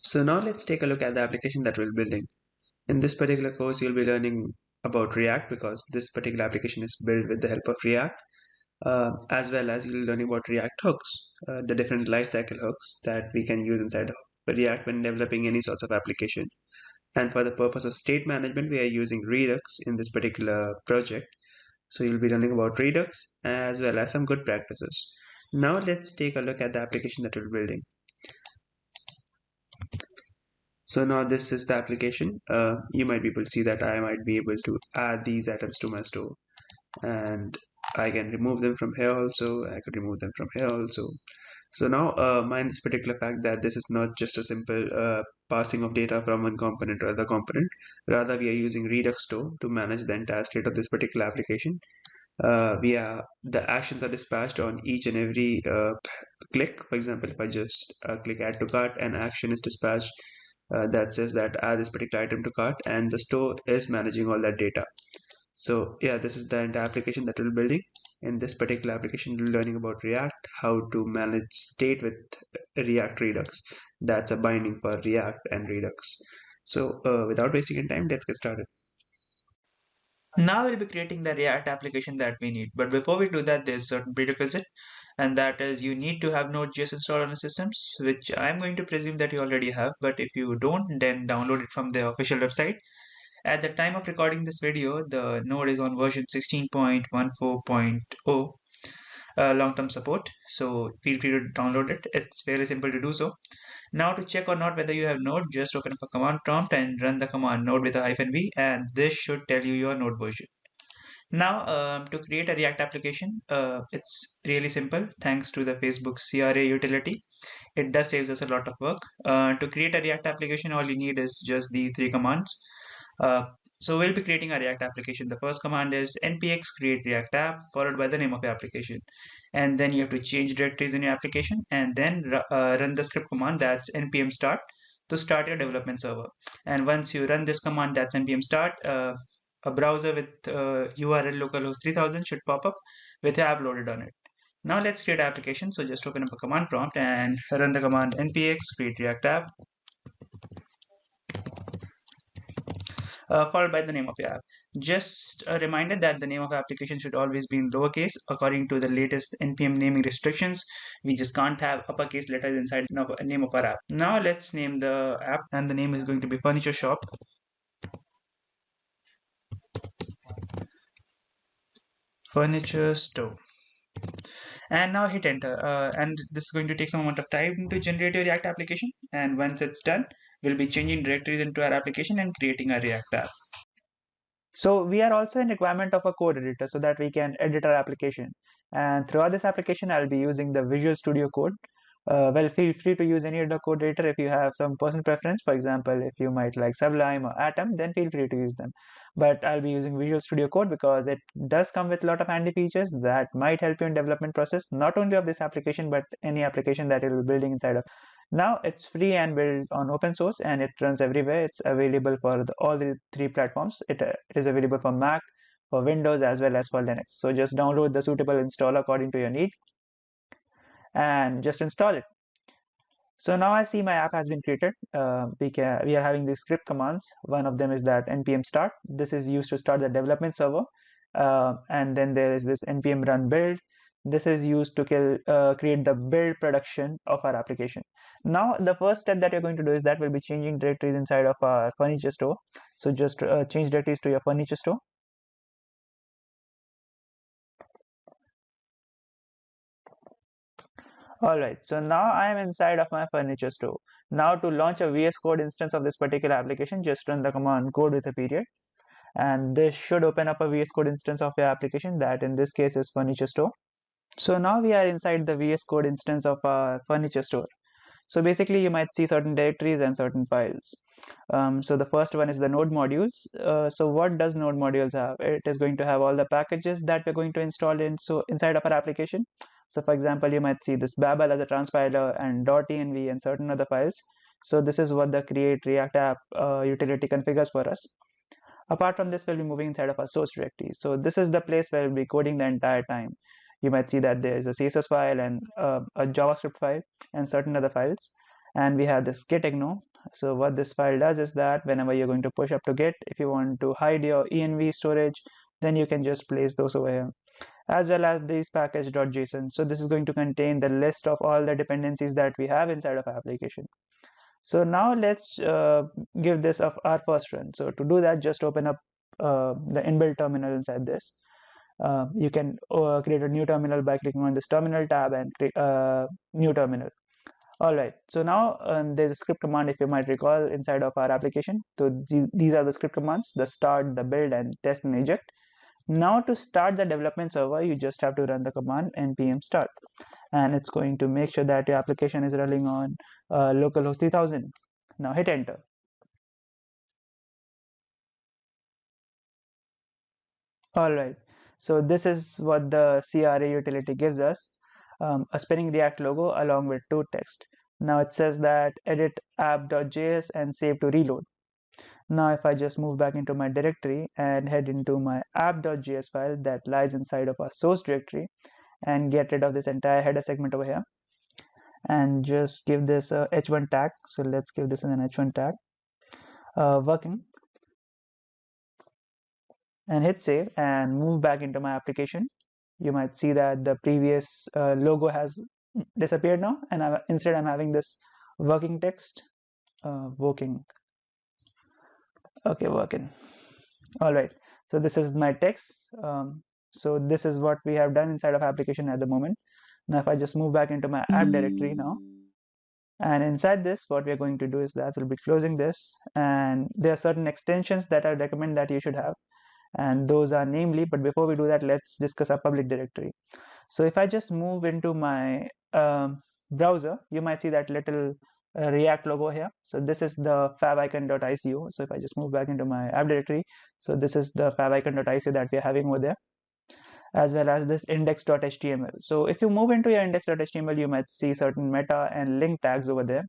So now let's take a look at the application that we're building. In this particular course, you'll be learning about React because this particular application is built with the help of React, as well as you'll be learning about React hooks, the different lifecycle hooks that we can use inside of React when developing any sorts of application. And for the purpose of state management, we are using Redux in this particular project. So you'll be learning about Redux as well as some good practices. Now let's take a look at the application that we're building. So now this is the application. You might be able to see that I might be able to add these items to my store, and I can remove them from here also. I could remove them from here also. So now mind this particular fact that this is not just a simple passing of data from one component to other component. Rather, we are using Redux store to manage the entire state of this particular application. The actions are dispatched on each and every click. For example, if I just click add to cart, an action is dispatched that says that add this particular item to cart, and the store is managing all that data. So yeah, this is the entire application that we're building. In this particular application, we're learning about React, how to manage state with React Redux. That's a binding for React and Redux. So without wasting any time, let's get started. Now we'll be creating the React application that we need. But before we do that, there's a certain prerequisite, and that is you need to have Node.js installed on your systems, which I'm going to presume that you already have. But if you don't, then download it from the official website. At the time of recording this video, the node is on version 16.14.0 long-term support. So feel free to download it. It's very simple to do so. Now to check or not whether you have node, just open up a command prompt and run the command node with a -v, and this should tell you your node version. Now to create a React application, it's really simple thanks to the Facebook CRA utility. It does saves us a lot of work. To create a React application, all you need is just these three commands. So we'll be creating a React application. The first command is npx create React app followed by the name of the application, and then you have to change directories in your application, and then run the script command, that's npm start, to start your development server. And once you run this command, that's npm start, a browser with URL localhost 3000 should pop up with your app loaded on it. Now let's create an application. So just open up a command prompt and run the command npx create React app followed by the name of your app. Just a reminder that the name of application should always be in lowercase according to the latest npm naming restrictions. We just can't have uppercase letters inside the name of our app. Now let's name the app, and the name is going to be Furniture Shop. Furniture Store. And now hit enter, and this is going to take some amount of time to generate your React application, and once it's done, we'll be changing directories into our application and creating a React app. So we are also in requirement of a code editor so that we can edit our application, and throughout this application I'll be using the Visual Studio Code. Well, feel free to use any other code editor if you have some personal preference. For example, if you might like Sublime or Atom, then feel free to use them. But I'll be using Visual Studio Code because it does come with a lot of handy features that might help you in development process, not only of this application, but any application that you'll be building inside of. Now it's free and built on open source, and it runs everywhere. It's available for all the three platforms. It is available for Mac, for Windows, as well as for Linux. So just download the suitable installer according to your need and just install it. So now I see my app has been created. We are having these script commands. One of them is that npm start. This is used to start the development server. And then there is this npm run build. This is used to create the build production of our application. Now the first step that you're going to do is that we'll be changing directories inside of our furniture store. So just change directories to your furniture store. Alright, so now I am inside of my furniture store. Now to launch a VS Code instance of this particular application, just run the command code with a period, and this should open up a VS Code instance of your application, that in this case is furniture store. So now we are inside the VS Code instance of our furniture store. So basically you might see certain directories and certain files. So the first one is the node modules. So what does node modules have? It is going to have all the packages that we're going to install inside of our application. So for example, you might see this Babel as a transpiler and .env and certain other files. So this is what the create React app utility configures for us. Apart from this, we'll be moving inside of our source directory. So this is the place where we'll be coding the entire time. You might see that there is a CSS file and a JavaScript file and certain other files. and we have this git ignore. So what this file does is that whenever you're going to push up to git, if you want to hide your env storage, then you can just place those over here, as well as this package.json. So this is going to contain the list of all the dependencies that we have inside of our application. So now let's give this our first run. So to do that, just open up the inbuilt terminal inside this. You can create a new terminal by clicking on this terminal tab and click new terminal. All right, so now there's a script command, if you might recall, inside of our application. So these are the script commands: the start, the build, and test and eject. Now to start the development server, you just have to run the command npm start, and it's going to make sure that your application is running on localhost 3000. Now hit enter. All right, so this is what the CRA utility gives us, a spinning React logo along with two text. Now it says that edit app.js and save to reload. Now if I just move back into my directory and head into my app.js file that lies inside of our source directory and get rid of this entire header segment over here and just give this a h1 tag. So let's give this an h1 tag, working, and hit save and move back into my application. You might see that the previous logo has disappeared now, and instead I'm having this working text, working. Okay, working. All right, so this is my text. So this is what we have done inside of application at the moment. Now if I just move back into my app directory now, and inside this what we are going to do is that we'll be closing this, and there are certain extensions that I recommend that you should have, and those are namely, but before we do that, let's discuss our public directory. So if I just move into my browser, you might see that little React logo here. So this is the favicon.ico. So if I just move back into my app directory, so this is the favicon.ico that we're having over there, as well as this index.html. So if you move into your index.html, you might see certain meta and link tags over there.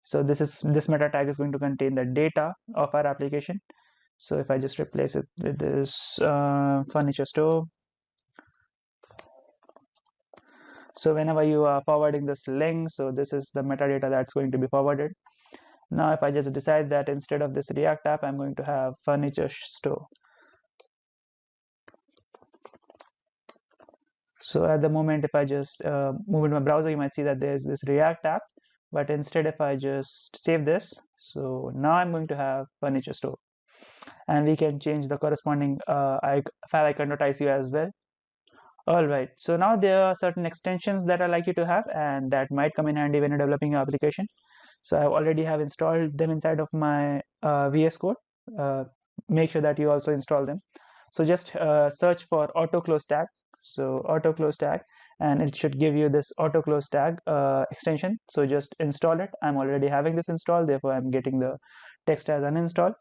So this meta tag is going to contain the data of our application. So if I just replace it with this furniture store, so whenever you are forwarding this link, so this is the metadata that's going to be forwarded. Now if I just decide that instead of this React app, I'm going to have furniture store. So at the moment, if I just move into my browser, you might see that there's this React app, but instead if I just save this, so now I'm going to have furniture store, and we can change the corresponding favicon.ico as well. All right, so now there are certain extensions that I like you to have, and that might come in handy when you're developing your application. So I already have installed them inside of my VS Code. Make sure that you also install them. So just search for auto close tag. So auto close tag, and it should give you this auto close tag extension. So just install it. I'm already having this installed, therefore I'm getting the text as uninstalled.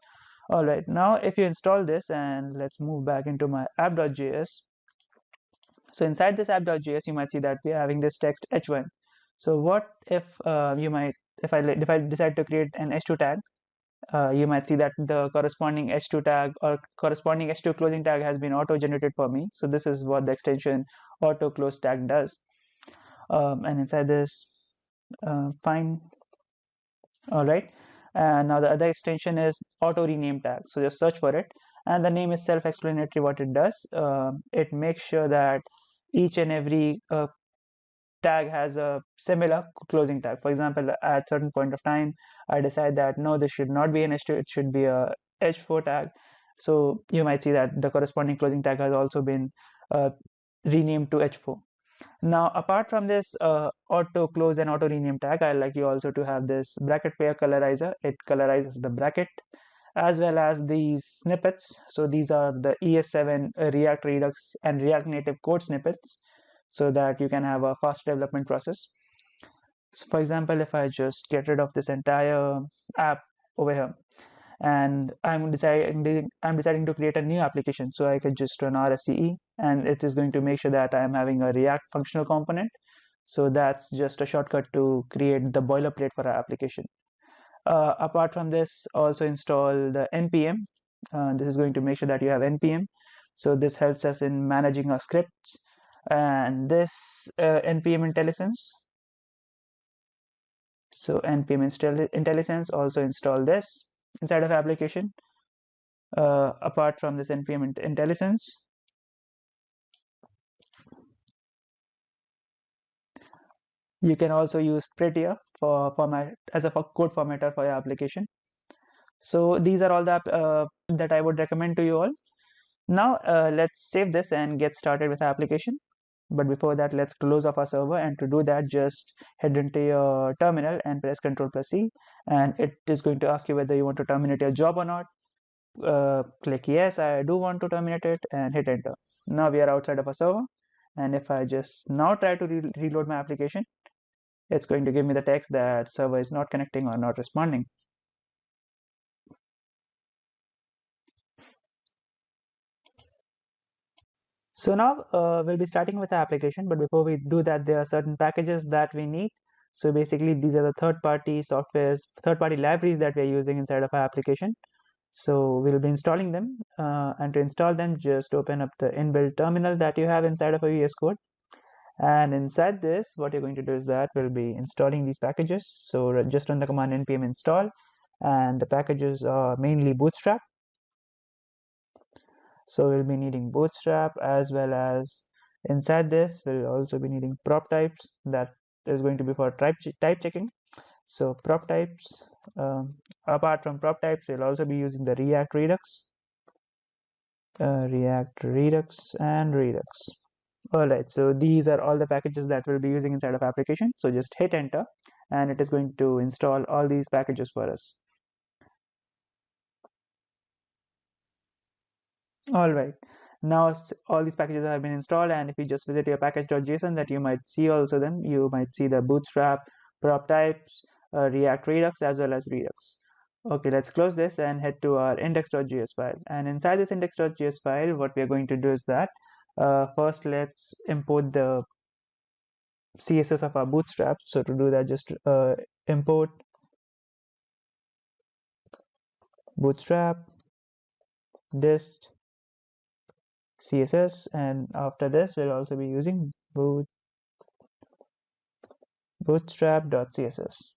All right, now if you install this, and let's move back into my app.js. So inside this app.js, you might see that we are having this text h1. So what if if I decide to create an h2 tag, you might see that the corresponding h2 tag or corresponding h2 closing tag has been auto generated for me. So this is what the extension auto close tag does. And inside this, fine. All right. And now the other extension is auto rename tag. So just search for it, and the name is self-explanatory. What it does, it makes sure that each and every tag has a similar closing tag. For example, at certain point of time, I decide that no, this should not be an h2, it should be a h4 tag. So you might see that the corresponding closing tag has also been renamed to h4. Now, apart from this auto close and auto rename tag, I like you also to have this bracket pair colorizer. It colorizes the bracket as well as these snippets. So these are the ES7 React Redux and React Native code snippets, so that you can have a fast development process. So for example, if I just get rid of this entire app over here, and I'm deciding to create a new application, so I can just run RFCE, and it is going to make sure that I'm having a React functional component. So that's just a shortcut to create the boilerplate for our application. Apart from this, also install the npm. This is going to make sure that you have npm. So this helps us in managing our scripts, and this npm IntelliSense. So npm IntelliSense also install this inside of application. Apart from this npm IntelliSense, you can also use Prettier for format as a code formatter for your application. So these are all the that I would recommend to you all. Now let's save this and get started with the application. But before that, let's close off our server, and to do that, just head into your terminal and press Ctrl+C, and it is going to ask you whether you want to terminate your job or not. Click yes, I do want to terminate it, and hit enter. Now we are outside of a server, and if I just now try to reload my application, it's going to give me the text that server is not connecting or not responding. So now we'll be starting with the application, but before we do that, there are certain packages that we need. So basically, these are the third-party softwares, third-party libraries that we're using inside of our application. So we'll be installing them, and to install them, just open up the inbuilt terminal that you have inside of a VS Code. And inside this, what you're going to do is that we'll be installing these packages. So just run the command npm install, and the packages are mainly Bootstrap. So we'll be needing Bootstrap, as well as inside this we'll also be needing prop types. That is going to be for type checking. So prop types, apart from prop types, we'll also be using the React Redux, and Redux. Alright, so these are all the packages that we'll be using inside of application. So just hit enter, and it is going to install all these packages for us. All right, now all these packages have been installed, and if you just visit your package.json, that you might see also them. You might see the Bootstrap, prop types, React Redux, as well as Redux. Okay, let's close this and head to our index.js file. And inside this index.js file, what we are going to do is that first let's import the CSS of our Bootstrap. So to do that, just import Bootstrap dist CSS, and after this we'll also be using bootstrap.css.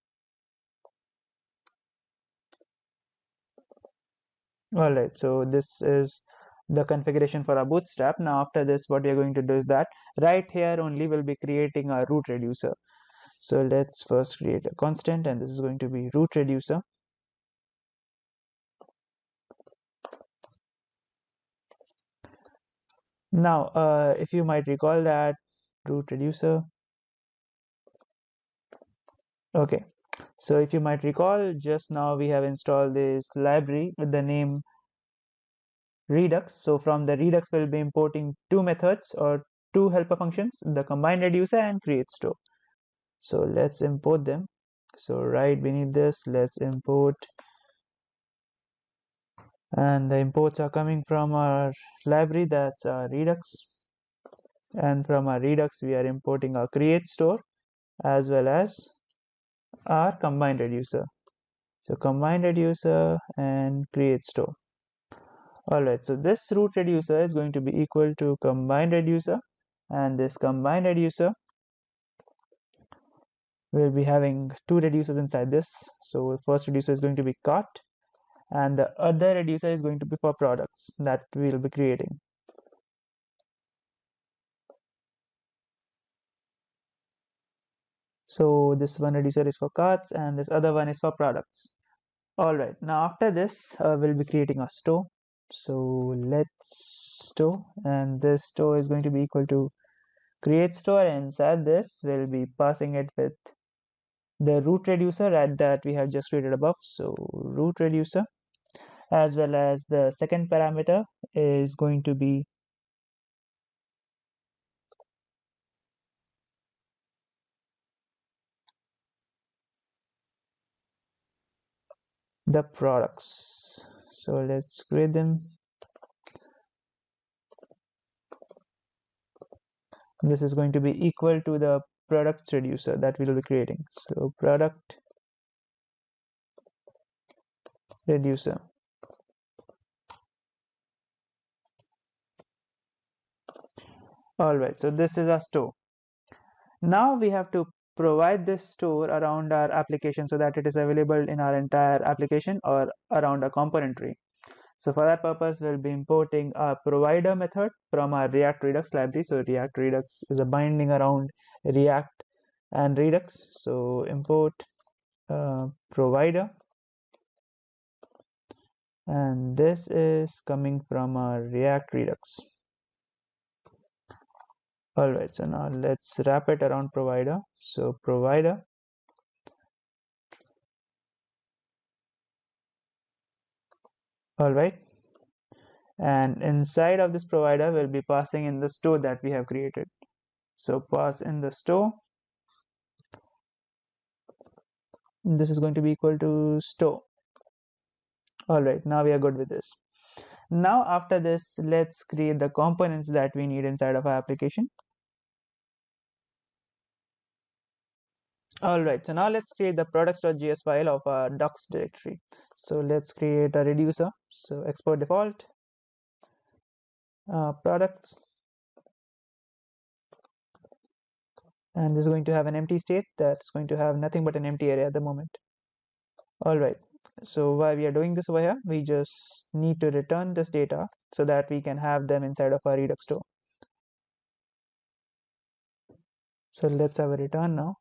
Alright, so this is the configuration for our Bootstrap. Now after this, what we are going to do is that right here only we'll be creating a root reducer. So let's first create a constant, and this is going to be root reducer. Now if you might recall that root reducer, okay, so if you might recall, just now we have installed this library with the name Redux. So from the Redux, we'll be importing two methods or two helper functions, the combine reducer and create store. So let's import them. So right beneath this, let's import, and the imports are coming from our library, that's our Redux. And from our Redux, we are importing our create store as well as our combine reducer. So combine reducer and create store. Alright, so this root reducer is going to be equal to combine reducer, and this combine reducer will be having two reducers inside this. So the first reducer is going to be cart, and the other reducer is going to be for products that we'll be creating. So this one reducer is for carts, and this other one is for products. Alright, now after this we'll be creating a store. So let's store, and this store is going to be equal to create store, and inside this we'll be passing it with the root reducer that we have just created above. So root reducer, as well as the second parameter is going to be the products. So let's create them. This is going to be equal to the products reducer that we will be creating. So product reducer. All right, so this is our store. Now we have to provide this store around our application so that it is available in our entire application or around a component tree. So for that purpose, we'll be importing a provider method from our React Redux library. So React Redux is a binding around React and Redux. So import provider, and this is coming from our React Redux. All right, so now let's wrap it around provider. So provider, all right, and inside of this provider we'll be passing in the store that we have created. So pass in the store, this is going to be equal to store. All right, now we are good with this. Now after this, let's create the components that we need inside of our application. All right, so now let's create the products.js file of our docs directory. So let's create a reducer. So export default products, and this is going to have an empty state that's going to have nothing but an empty array at the moment. All right, so while we are doing this over here, we just need to return this data so that we can have them inside of our Redux store. So let's have a return now.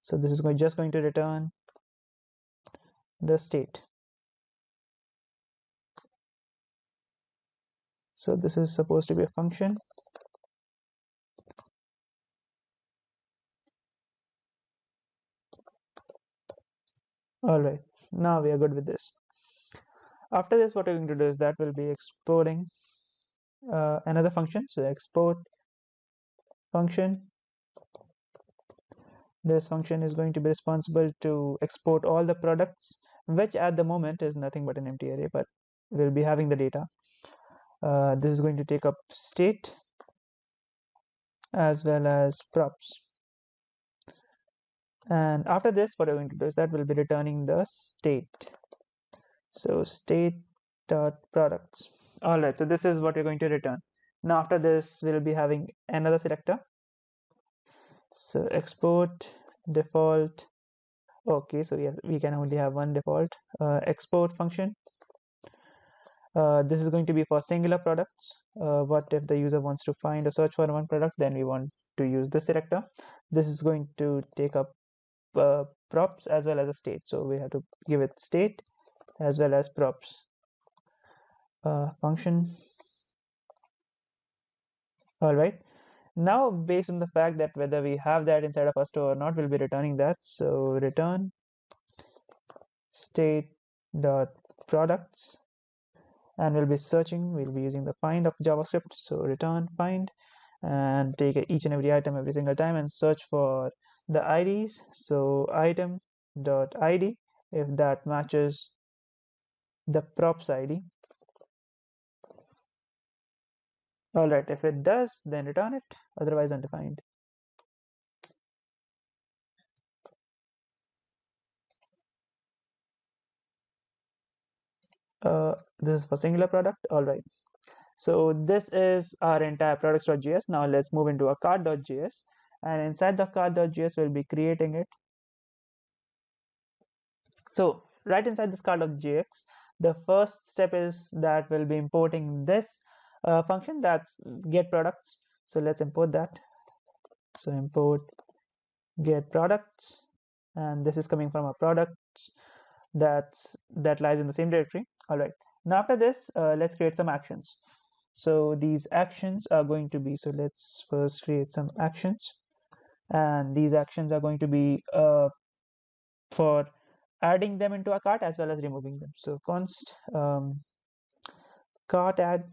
So this is just going to return the state. So this is supposed to be a function. All right, now we are good with this. After this, what we're going to do is that we'll be exporting another function. So export function. This function is going to be responsible to export all the products, which at the moment is nothing but an empty array, but we'll be having the data. This is going to take up state as well as props. And after this, what we're going to do is that we'll be returning the state. So state dot products. All right, so this is what we're going to return. Now after this, we'll be having another selector. So export default. Okay, so we can only have one default. Export function. This is going to be for singular products. What if the user wants to find or search for one product, then we want to use this selector. This is going to take up props as well as a state. So we have to give it state as well as props. Function. All right. Now, based on the fact that whether we have that inside of our store or not, we'll be returning that. So return state dot products, and we'll be searching. We'll be using the find of JavaScript. So return find, and take each and every item every single time and search for the IDs. So item dot ID, if that matches the props ID. All right, if it does, then return it, otherwise undefined. This is for singular product. All right, so this is our entire products.js. Now let's move into a cart.js, and inside the cart.js we'll be creating it. So right inside this cart.js, the first step is that we'll be importing this function, that's get products. So let's import that. So import get products, and this is coming from a products that lies in the same directory. All right, now after this, let's create some actions. So these actions are going to be, so let's first create some actions, and these actions are going to be for adding them into a cart as well as removing them. So const cart add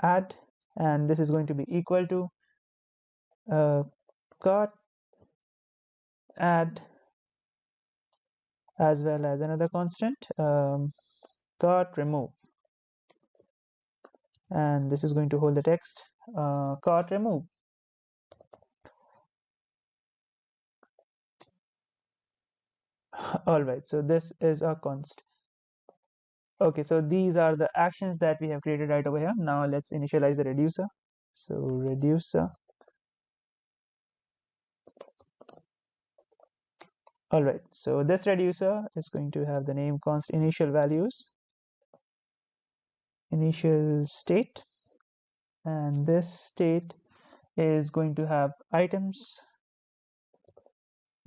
add, and this is going to be equal to cart add as well as another constant cart remove, and this is going to hold the text cart remove. All right, so this is a const. Okay, so these are the actions that we have created right over here. Now let's initialize the reducer. So reducer, All right, so this reducer is going to have the name const initial values, initial state, and this state is going to have items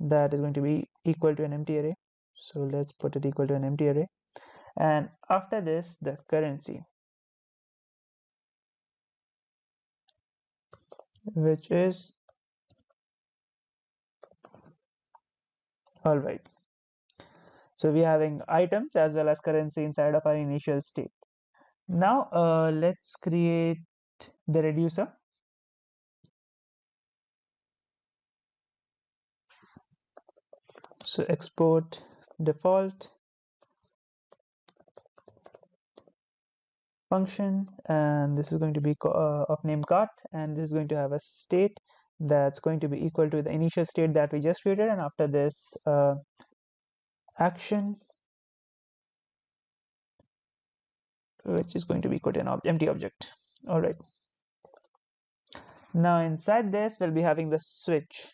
that is going to be equal to an empty array. So let's put it equal to an empty array. And after this, the currency, which is all right. So we're having items as well as currency inside of our initial state. Now let's create the reducer. So export default function, and this is going to be of name cart, and this is going to have a state that's going to be equal to the initial state that we just created, and after this action, which is going to be equal to an empty object. All right. Now inside this, we'll be having the switch.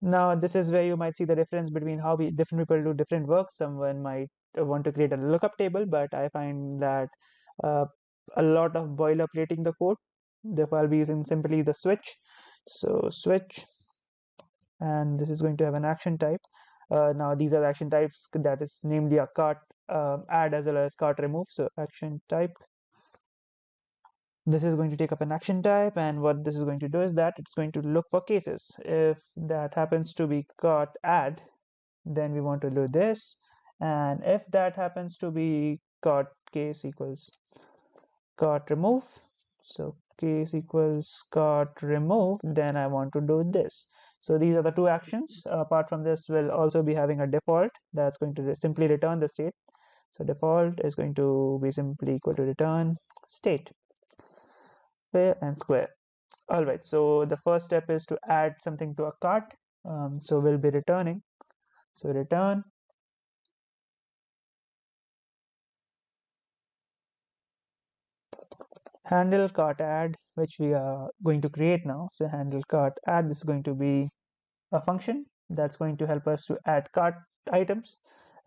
Now this is where you might see the difference between how different people do different work. Someone might want to create a lookup table, but I find that uh, a lot of boilerplating the code. Therefore, I'll be using simply the switch. So switch, and this is going to have an action type. Now these are the action types, that is namely a cart add as well as cart remove. So action type, this is going to take up an action type, and what this is going to do is that it's going to look for cases. If that happens to be cart add, then we want to do this, and if that happens to be cart case equals cart remove, so case equals cart remove, then I want to do this. So these are the two actions. Apart from this, we'll also be having a default that's going to simply return the state. So default is going to be simply equal to return state, fair and square. All right, so the first step is to add something to a cart. So we'll be returning, so return handle cart add, which we are going to create now. So handle cart add, this is going to be a function that's going to help us to add cart items,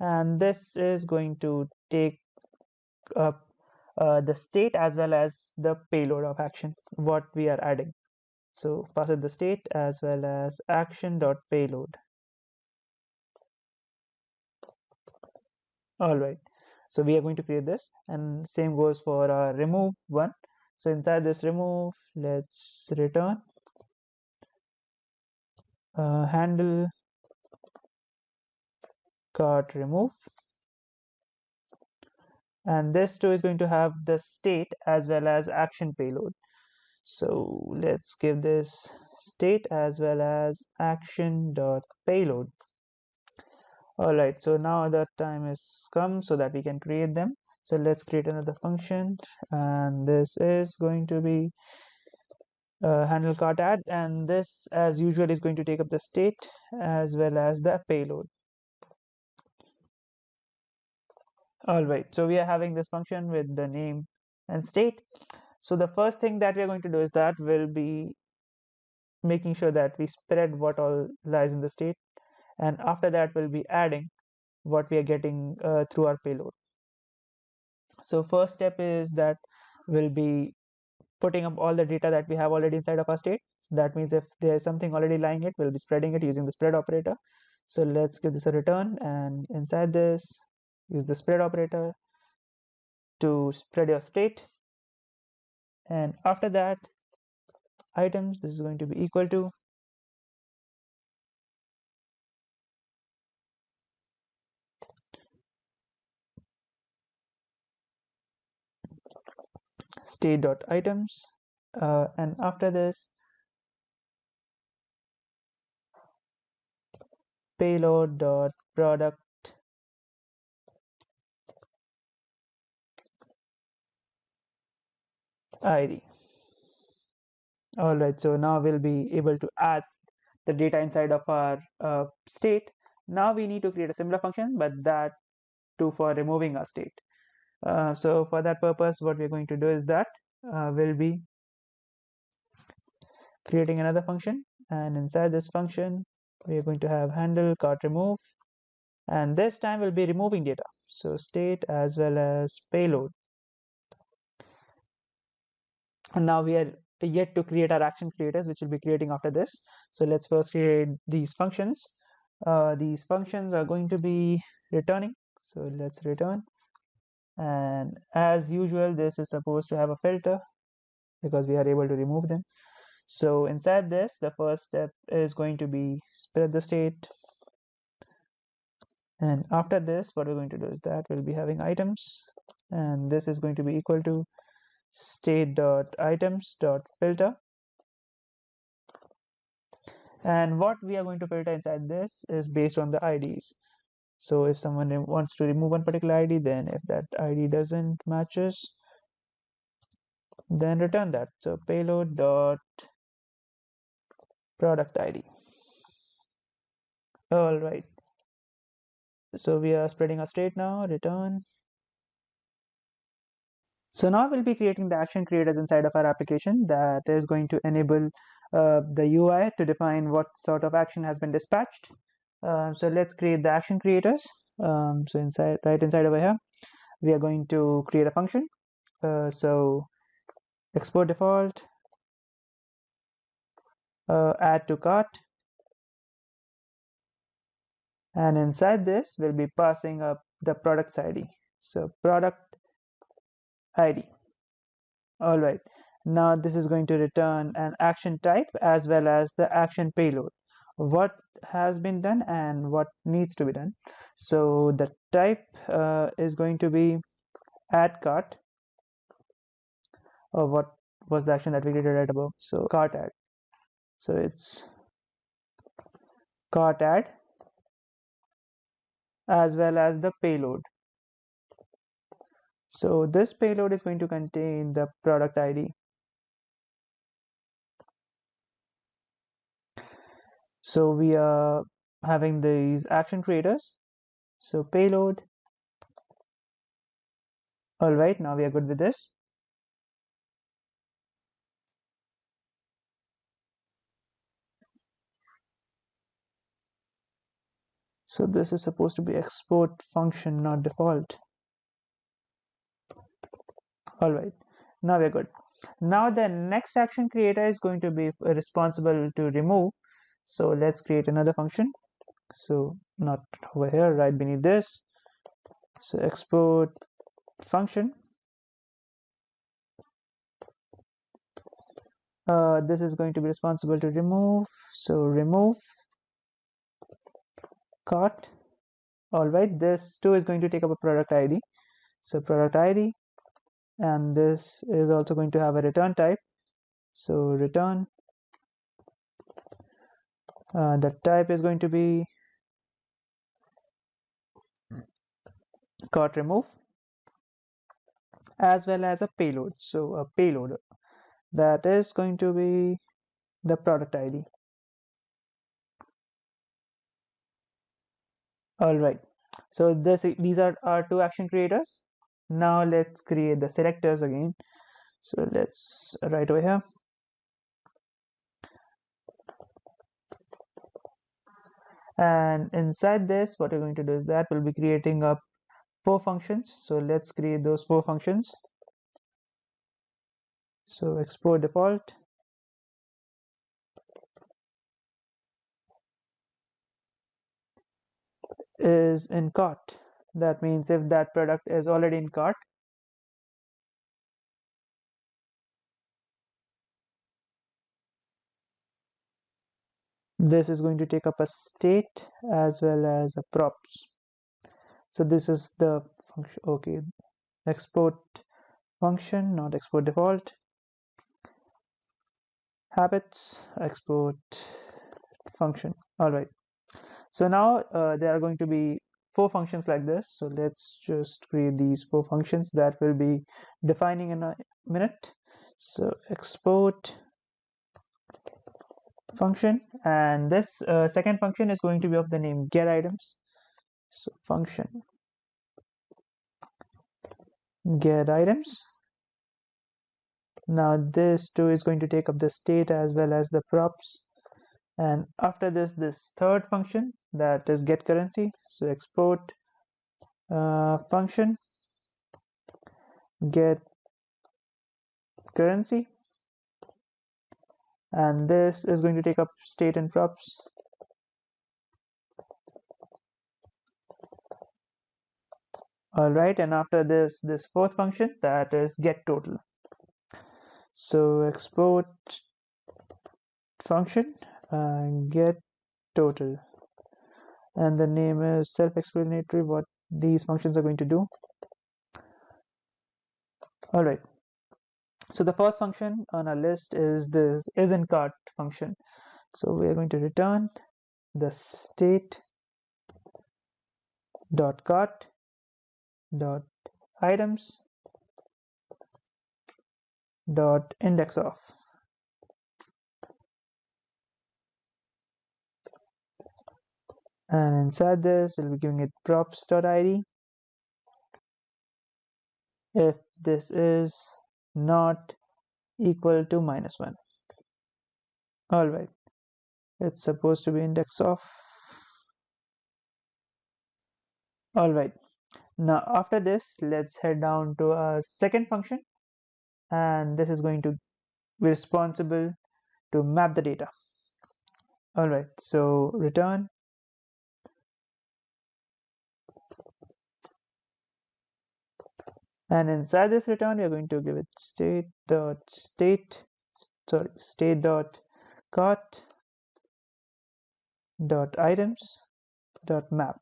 and this is going to take up the state as well as the payload of action what we are adding. So pass it the state as well as action dot payload. All right, so we are going to create this, and same goes for our remove one. So inside this remove, let's return handle cart remove, and this too is going to have the state as well as action payload. So let's give this state as well as action dot payload. All right, so now the time has come so that we can create them. So let's create another function, and this is going to be handle cart add, and this as usual is going to take up the state as well as the payload. All right, so we are having this function with the name and state. So the first thing that we are going to do is that we'll be making sure that we spread what all lies in the state, and after that we'll be adding what we are getting through our payload. So first step is that we'll be putting up all the data that we have already inside of our state. So that means if there's something already lying it, we'll be spreading it using the spread operator. So let's give this a return, and inside this use the spread operator to spread your state, and after that items, this is going to be equal to state dot items, and after this payload dot product id. All right, so now we'll be able to add the data inside of our state. Now we need to create a similar function, but that too for removing our state. So for that purpose, what we're going to do is that we'll be creating another function, and inside this function we are going to have handle cart remove, and this time we'll be removing data. So state as well as payload. And now we are yet to create our action creators, which we'll be creating after this. So let's first create these functions. These functions are going to be returning. So let's return. And as usual, this is supposed to have a filter because we are able to remove them. So inside this, the first step is going to be spread the state. And after this, what we're going to do is that we'll be having items, and this is going to be equal to state.items.filter. And what we are going to filter inside this is based on the IDs. So if someone wants to remove one particular ID, then if that ID doesn't matches, then return that. So payload dot product ID. All right. So we are spreading our state now. Return. So now we'll be creating the action creators inside of our application that is going to enable the UI to define what sort of action has been dispatched. So let's create the action creators. So right inside over here, we are going to create a function. So export default, add to cart, and inside this we'll be passing up the product's ID. So product ID. All right. Now this is going to return an action type as well as the action payload. What has been done and what needs to be done. So the type is going to be add cart, or what was the action that we created right above. So cart add. So it's cart add as well as the payload. So this payload is going to contain the product ID. So we are having these action creators. So payload. All right, now we are good with this. So this is supposed to be export function, not default. All right, now we're good. Now the next action creator is going to be responsible to remove. So let's create another function. So not over here, right beneath this. So export function. This is going to be responsible to remove. So remove cart. All right, this too is going to take up a product ID. So product ID, and this is also going to have a return type. So return. The type is going to be cart remove as well as a payload. So a payload that is going to be the product ID. All right. So these are our two action creators. Now let's create the selectors again. So let's right over here. And inside this, what we're going to do is that we'll be creating up 4 functions. So let's create those 4 functions. So export default. Is in cart. That means if that product is already in cart, this is going to take up a state as well as a props. So this is the function. Okay, export function, not export default. Habits, export function. All right. So now there are going to be 4 functions like this. So let's just create these 4 functions that we'll be defining in a minute. So export function, and this second function is going to be of the name get items. So function get items. Now this too is going to take up the state as well as the props, And after this third function, that is get currency. So export function get currency, and this is going to take up state and props. All right, and after this fourth function, that is get total. So export function get total, and the name is self-explanatory what these functions are going to do. All right, so the first function on our list is this isn't cart function. So we are going to return the state dot cart dot items dot index of, and inside this we'll be giving it props.id if this is not equal to -1. All right, it's supposed to be index of. All right, now after this let's head down to our second function, and this is going to be responsible to map the data. All right, so return and inside this return we are going to give it state dot cart dot items dot map,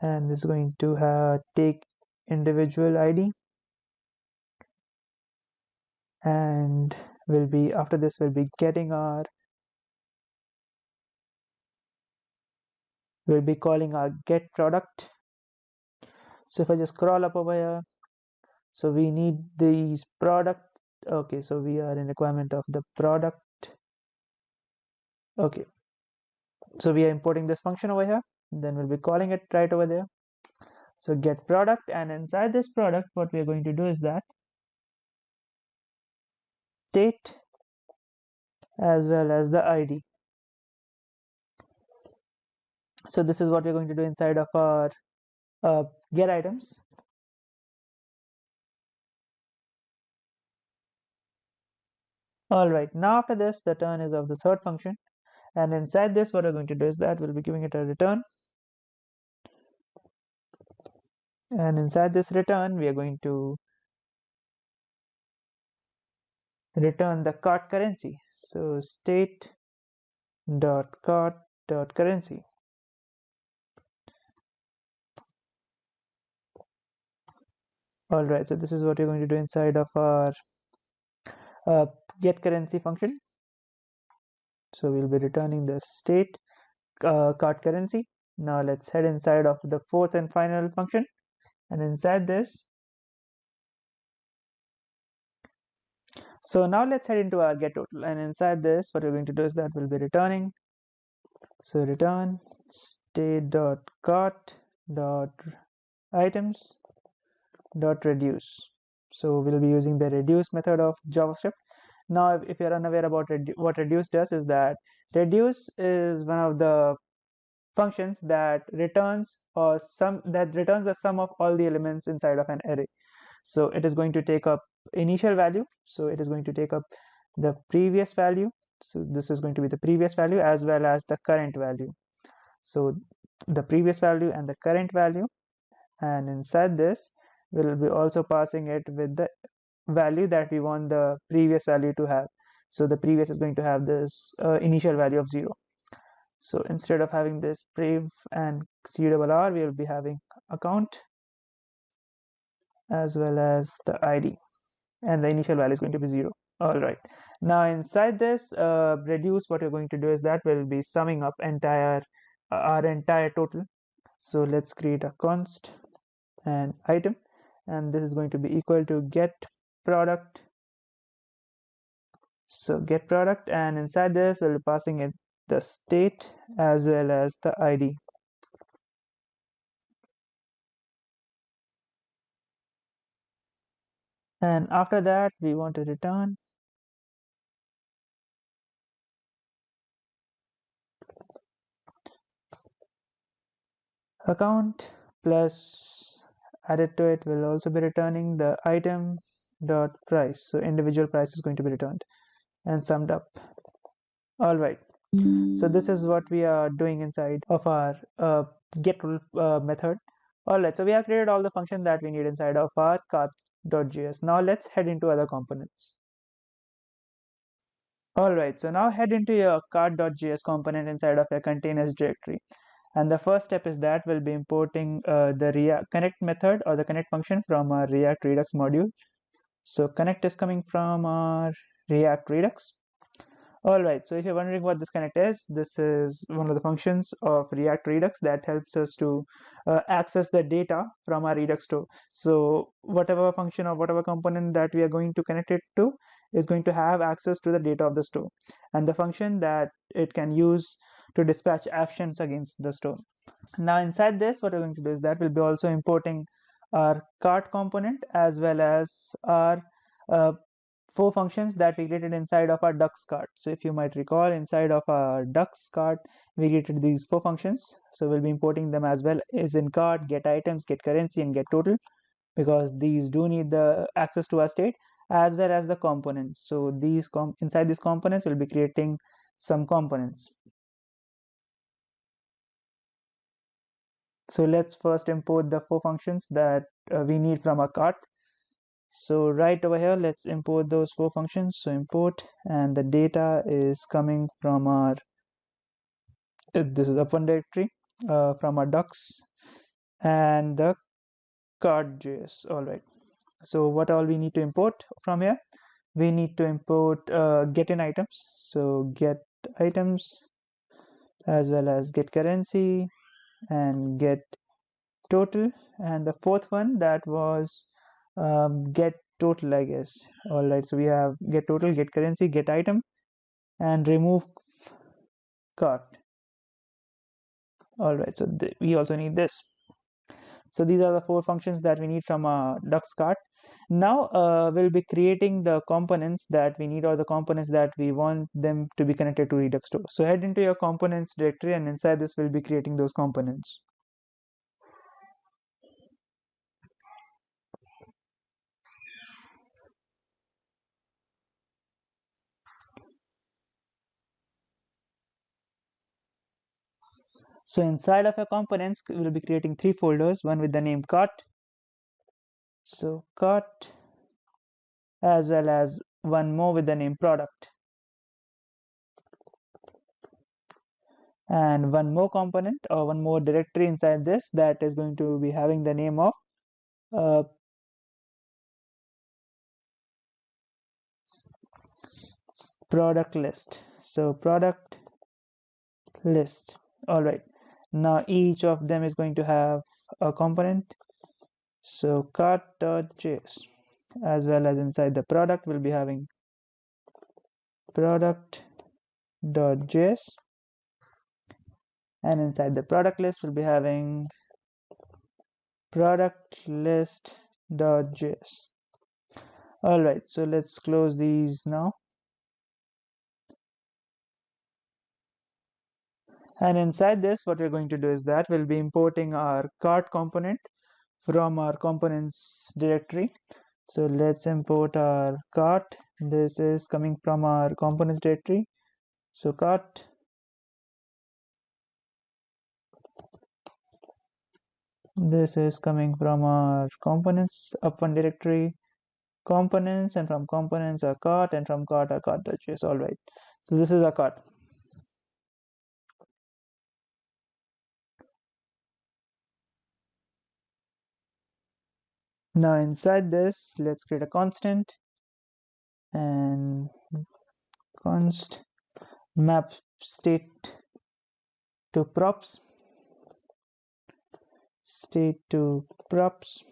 and it's going to take individual ID, and will be after this we'll be getting our we'll be calling our get product. So if I just scroll up over here, so we need these product. Okay, so we are in requirement of the product. Okay, so we are importing this function over here, then we'll be calling it right over there. So get product, and inside this product what we are going to do is that state as well as the ID. So this is what we're going to do inside of our get items. All right, now after this the turn is of the third function, and inside this what we're going to do is that we'll be giving it a return, and inside this return we are going to return the cart currency. So state dot cart dot currency. All right, so this is what we're going to do inside of our uh, get currency function. So we'll be returning the state cart currency. Now let's head inside of the fourth and final function, and inside this, so now let's head into our get total, and inside this what we're going to do is that we'll be returning, so return state dot cart dot items dot reduce. So we'll be using the reduce method of JavaScript. Now if you're unaware about what reduce does, is that reduce is one of the functions that returns the sum of all the elements inside of an array. So it is going to take up initial value, so it is going to take up the previous value, so this is going to be the previous value as well as the current value, so the previous value and the current value, and inside this we'll be also passing it with the value that we want the previous value to have. So the previous is going to have this initial value of 0. So instead of having this prev and CRR, we will be having account as well as the ID, and the initial value is going to be 0. All right, now inside this reduce, what we're going to do is that we'll be summing up our entire total. So let's create a const and item, and this is going to be equal to get product. So get product, and inside this we'll be passing it the state as well as the ID. And after that we want to return Account plus added to it will also be returning the item dot price. So individual price is going to be returned and summed up. All right. So this is what we are doing inside of our get method. All right. So we have created all the functions that we need inside of our cart.js. Now let's head into other components. All right. So now head into your cart.js component inside of your containers directory. And the first step is that we'll be importing the React connect method or the connect function from our React Redux module. So connect is coming from our React Redux. All right, so if you're wondering what this connect is, this is one of the functions of React Redux that helps us to access the data from our Redux store. So whatever function or whatever component that we are going to connect it to is going to have access to the data of the store, and the function that it can use to dispatch actions against the store. Now inside this, what we're going to do is that we'll be also importing our cart component as well as our uh, four functions that we created inside of our Dux cart. So if you might recall, inside of our Dux cart, we created these four functions. So we'll be importing them as well as in cart, get items, get currency, and get total, because these do need the access to our state as well as the components. So these inside these components, we'll be creating some components. So let's first import the four functions that we need from our cart. So right over here, let's import those four functions. So import, and the data is coming from our, this is open directory from our docs and the cart.js. All right. So what all we need to import from here? We need to import get in items. So get items as well as get currency and get total, and the fourth one that was get total, I guess. All right, so we have get total, get currency, get item, and remove cart. All right, so we also need this. So these are the four functions that we need from our Dux cart. Now we'll be creating the components that we need, or the components that we want them to be connected to Redux store. So head into your components directory, and inside this we'll be creating those components. So inside of your components, we'll be creating three folders, one with the name cart, so cart, as well as one more with the name product, and one more component or one more directory inside this that is going to be having the name of uh, product list. So product list. All right, now each of them is going to have a component. So cart.js, as well as inside the product we'll be having product.js, and inside the product list we'll be having product list.js. All right, so let's close these now. And inside this, what we're going to do is that we'll be importing our cart component from our components directory. So let's import our cart. This is coming from our components directory. So cart, this is coming from our components up1 directory, components, and from components our cart, and from cart our cart.js. All right, so this is our cart. Now inside this, let's create a constant, and const map state to props, state to props.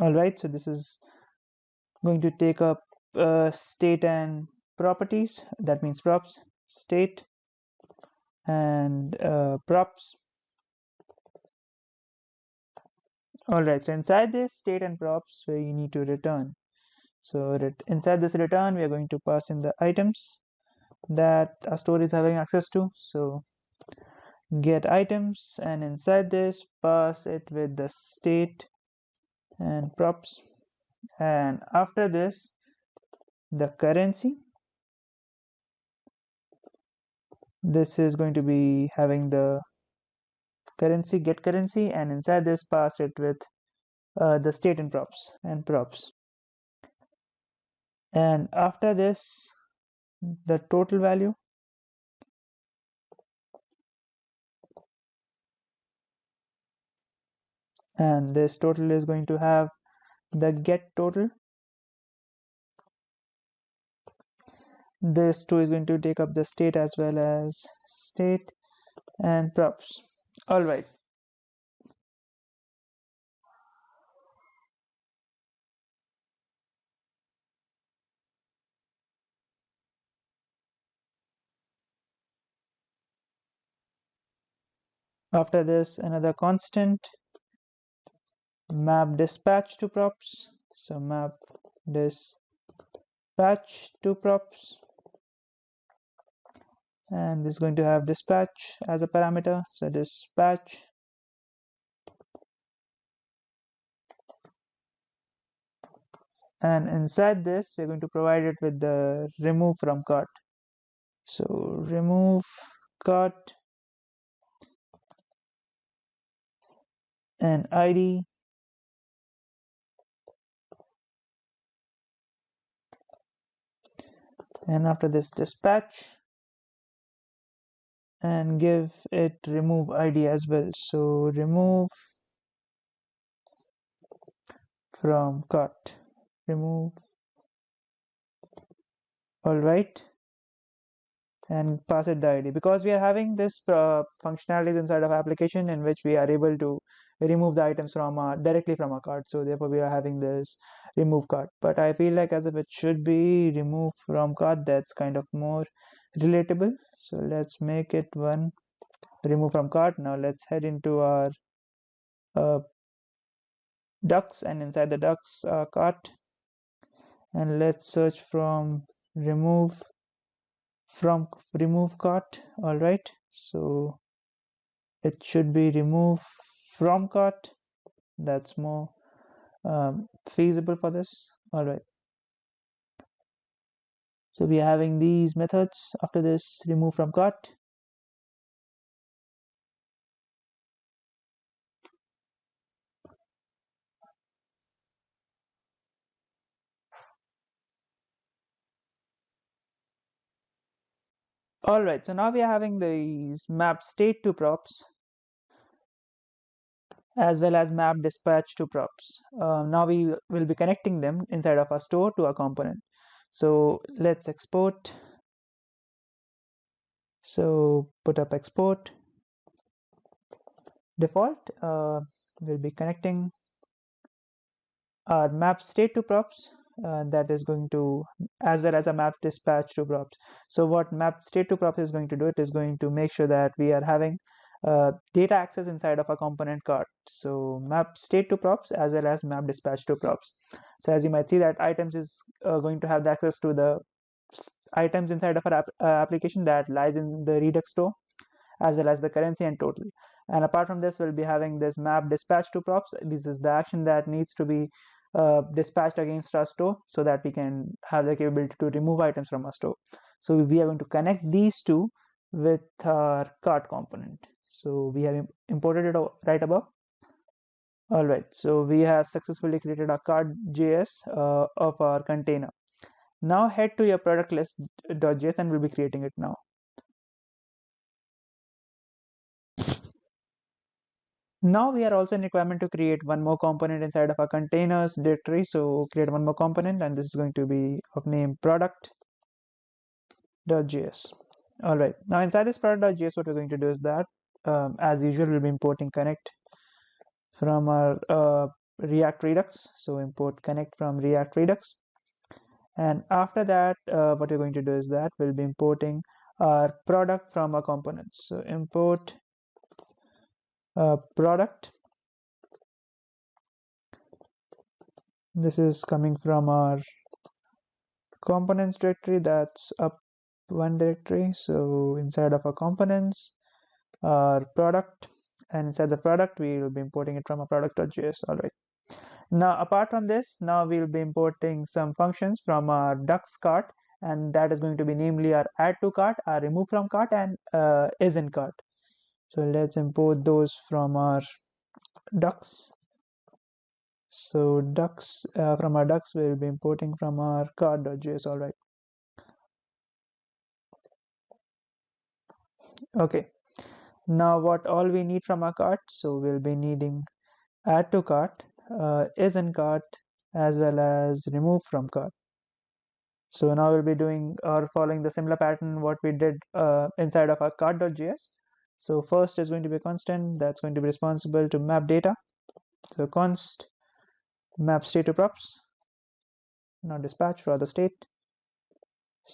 All right, so this is going to take up state and properties. That means props, state, and props. All right, so inside this state and props, we need to return. So inside this return, we are going to pass in the items that our store is having access to. So get items, and inside this pass it with the state and props, and after this the currency. This is going to be having the currency, get currency, and inside this pass it with the state and props. And after this the total value, and this total is going to have the get total. This too is going to take up the state as well as state and props. All right. After this, another constant, map dispatch to props. So map dispatch to props, and this is going to have dispatch as a parameter. So dispatch, and inside this we're going to provide it with the remove from cart. So remove cart and ID, and after this dispatch, and give it remove ID as well. So remove from cart, remove. All right, and pass it the ID, because we are having this functionalities inside of application in which we are able to remove the items from directly from a cart. So therefore we are having this remove cart, but I feel like as if it should be remove from cart. That's kind of more relatable, so let's make it one remove from cart. Now let's head into our uh, ducks, and inside the ducks cart, and let's search from remove from remove cart. All right, so it should be remove from cart. That's more feasible for this. All right, so we are having these methods after this remove from cart. All right, so now we are having these map state to props as well as map dispatch to props. Now we will be connecting them inside of our store to a component. So let's export. So put up export default. We'll be connecting our map state to props, that is going to, as well as a map dispatch to props. So what map state to props is going to do, it is going to make sure that we are having data access inside of a component cart. So map state to props as well as map dispatch to props. So as you might see that items is going to have the access to the items inside of our application that lies in the Redux store, as well as the currency and total. And apart from this, we'll be having this map dispatch to props. This is the action that needs to be dispatched against our store so that we can have the capability to remove items from our store. So we are going to connect these two with our cart component. So we have imported it right above. All right, so we have successfully created a cart.js of our container. Now head to your product list.js and we'll be creating it now. Now we are also in requirement to create one more component inside of our containers directory. So create one more component, and this is going to be of name product.js. All right, now inside this product.js, what we're going to do is that, as usual, we'll be importing connect from our React Redux. So import connect from React Redux. And after that, what we're going to do is that we'll be importing our product from our components. So import product. This is coming from our components directory, that's up one directory. So inside of our components, our product, and inside the product we will be importing it from a product.js. All right. Now apart from this, now we'll be importing some functions from our ducks cart, and that is going to be namely our add to cart, our remove from cart, and is in cart. So let's import those from our ducks. So ducks, from our ducks we'll be importing from our cart.js. All right. Okay. Now what all we need from our cart, so we'll be needing add to cart, is in cart, as well as remove from cart. So now we'll be doing or following the similar pattern what we did inside of our cart.js. So first is going to be a constant that's going to be responsible to map data. So const map state to props, not dispatch, rather state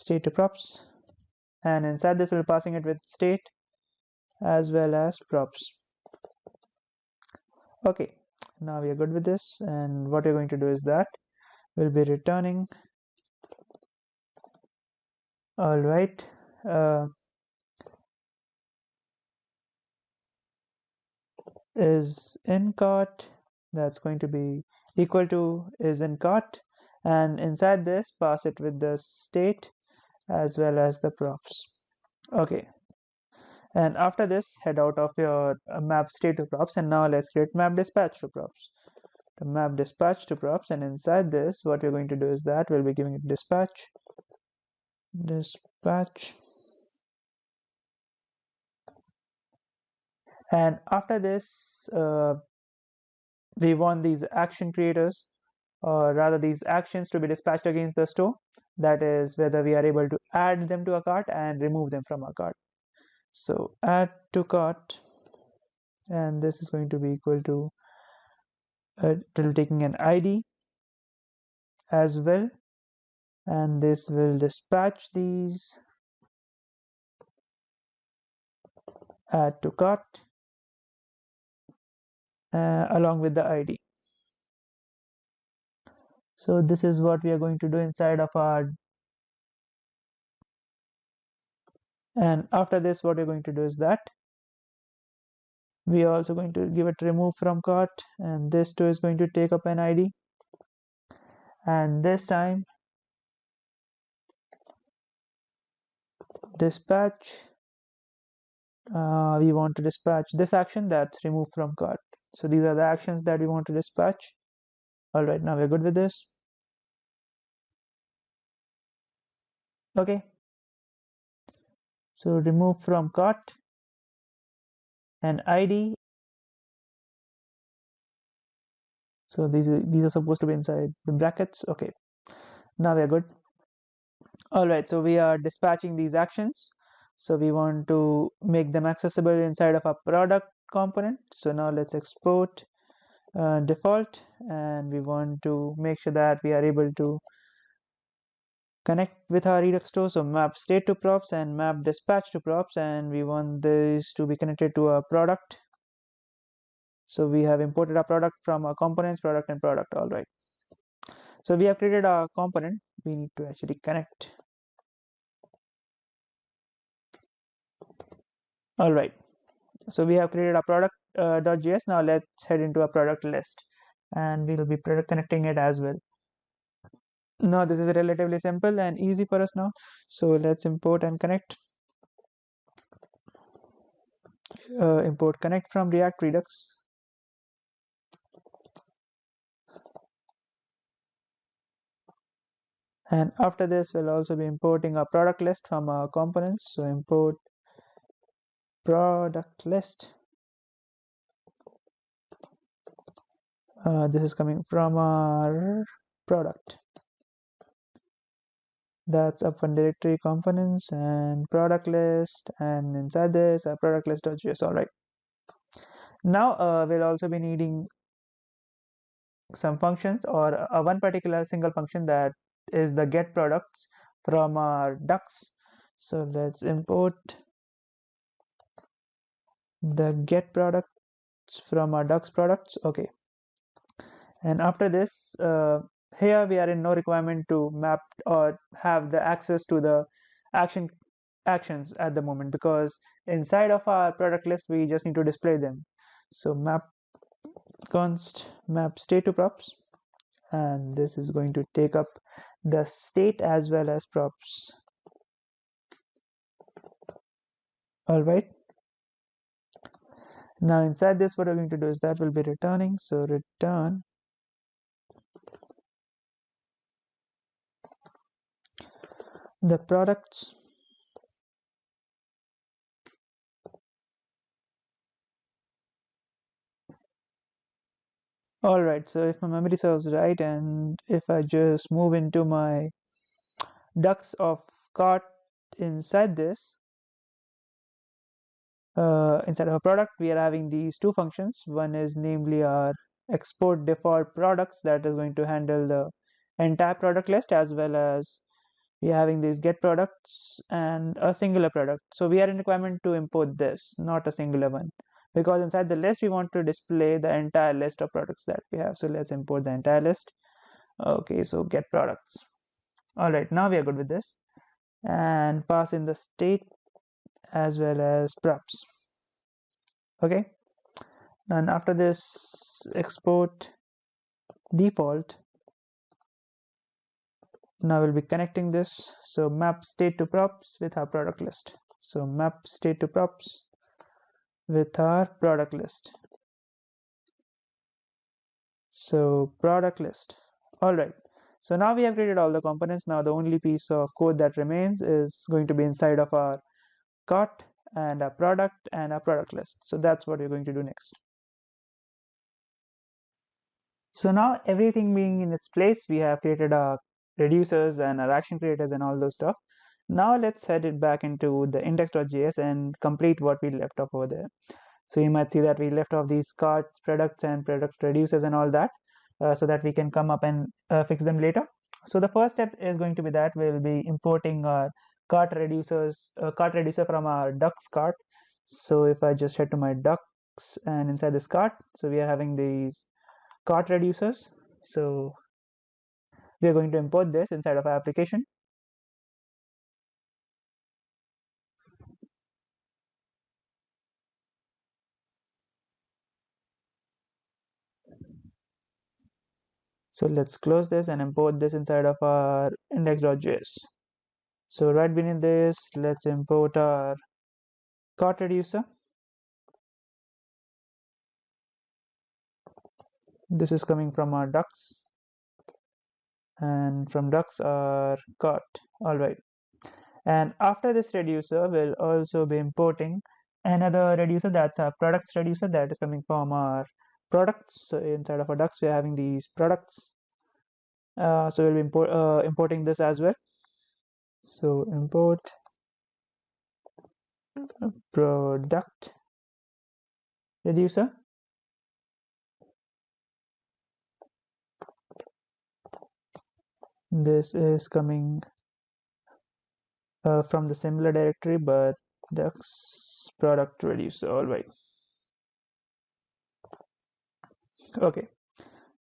to props, and inside this we're passing it with state as well as props. Okay, now we are good with this, and what we're going to do is that we'll be returning, all right, is in cart, that's going to be equal to is in cart, and inside this pass it with the state as well as the props. Okay, and after this head out of your map state to props, and now let's create map dispatch to props. The map dispatch to props, and inside this what we're going to do is that we'll be giving it dispatch, and after this we want these action creators, or rather these actions, to be dispatched against the store. That is whether we are able to add them to a cart and remove them from a cart. So add to cart, and this is going to be equal to it will be taking an ID as well, and this will dispatch these add to cart along with the ID. So this is what we are going to do inside of our, and after this what we're going to do is that we are also going to give it remove from cart, and this too is going to take up an ID, and this time dispatch, we want to dispatch this action, that's remove from cart. So these are the actions that we want to dispatch. All right, now we're good with this. Okay, so remove from cart and ID, so these are supposed to be inside the brackets. Okay, now we're good. All right, so we are dispatching these actions, so we want to make them accessible inside of a product component. So now let's export default, and we want to make sure that we are able to connect with our Redux store. So map state to props and map dispatch to props, and we want this to be connected to a product. So we have imported our product from our components, product and product. All right, so we have created a component, we need to actually connect. All right, so we have created a product.js. Now let's head into a product list, and we'll be product connecting it as well. Now this is relatively simple and easy for us now, so let's import and connect. Import connect from React Redux, and after this we'll also be importing a product list from our components. So import product list, this is coming from our product, that's upon directory components and product list, and inside this a product list.js. All right, now we'll also be needing some functions, or one particular single function, that is the get products from our ducks. So let's import the get products from our ducks products. Okay, and after this here we are in no requirement to map or have the access to the action actions at the moment, because inside of our product list we just need to display them. So map const map state to props, and this is going to take up the state as well as props. All right, now inside this what we're going to do is that we'll be returning, so return the products. All right, so if my memory serves right, and if I just move into my ducks of cart inside this, inside of a product, we are having these two functions. One is namely our export default products, that is going to handle the entire product list, as well as we are having these get products and a singular product. So we are in requirement to import this, not a singular one, because inside the list we want to display the entire list of products that we have. So let's import the entire list. Okay, so get products. All right, now we are good with this, and pass in the state as well as props. Okay, and after this export default, now we'll be connecting this. So map state to props with our product list. So map state to props with our product list. So product list. All right, so now we have created all the components. Now the only piece of code that remains is going to be inside of our cart and a product and a product list. So that's what we're going to do next. So now everything being in its place, we have created our reducers and our action creators and all those stuff. Now let's head it back into the index.js and complete what we left off over there. So you might see that we left off these carts, products, and product reducers and all that, so that we can come up and fix them later. So the first step is going to be that we'll be importing our cart reducer from our ducks cart. So if I just head to my ducks and inside this cart, so we are having these cart reducers. So we are going to import this inside of our application. So let's close this and import this inside of our index.js. So right beneath this, let's import our cart reducer. This is coming from our ducks, and from ducks our cart. All right, and after this reducer, we'll also be importing another reducer, that's our products reducer, that is coming from our products. So inside of our ducks, we're having these products. So we'll be importing this as well. So import product reducer. This is coming from the similar directory, but ducks product reducer. All right. Okay.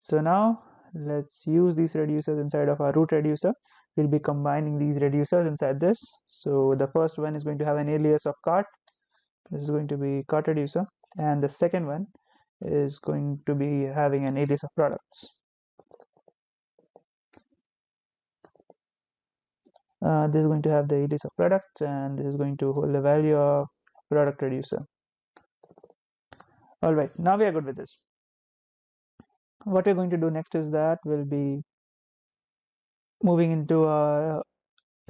So now let's use these reducers inside of our root reducer. We'll be combining these reducers inside this. So the first one is going to have an alias of cart. This is going to be cart reducer, and the second one is going to be having an alias of products. This is going to have the alias of products, and this is going to hold the value of product reducer. All right, now we are good with this. What we're going to do next is that we'll be moving into our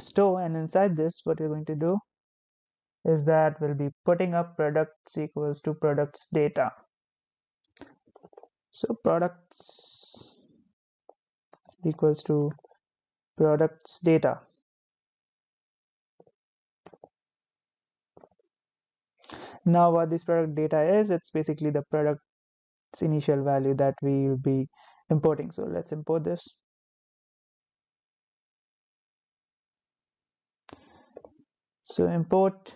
store, and inside this what we're going to do is that we'll be putting up products equals to products data. So products equals to products data. Now what this product data is, it's basically the product's initial value that we will be importing. So let's import this. So import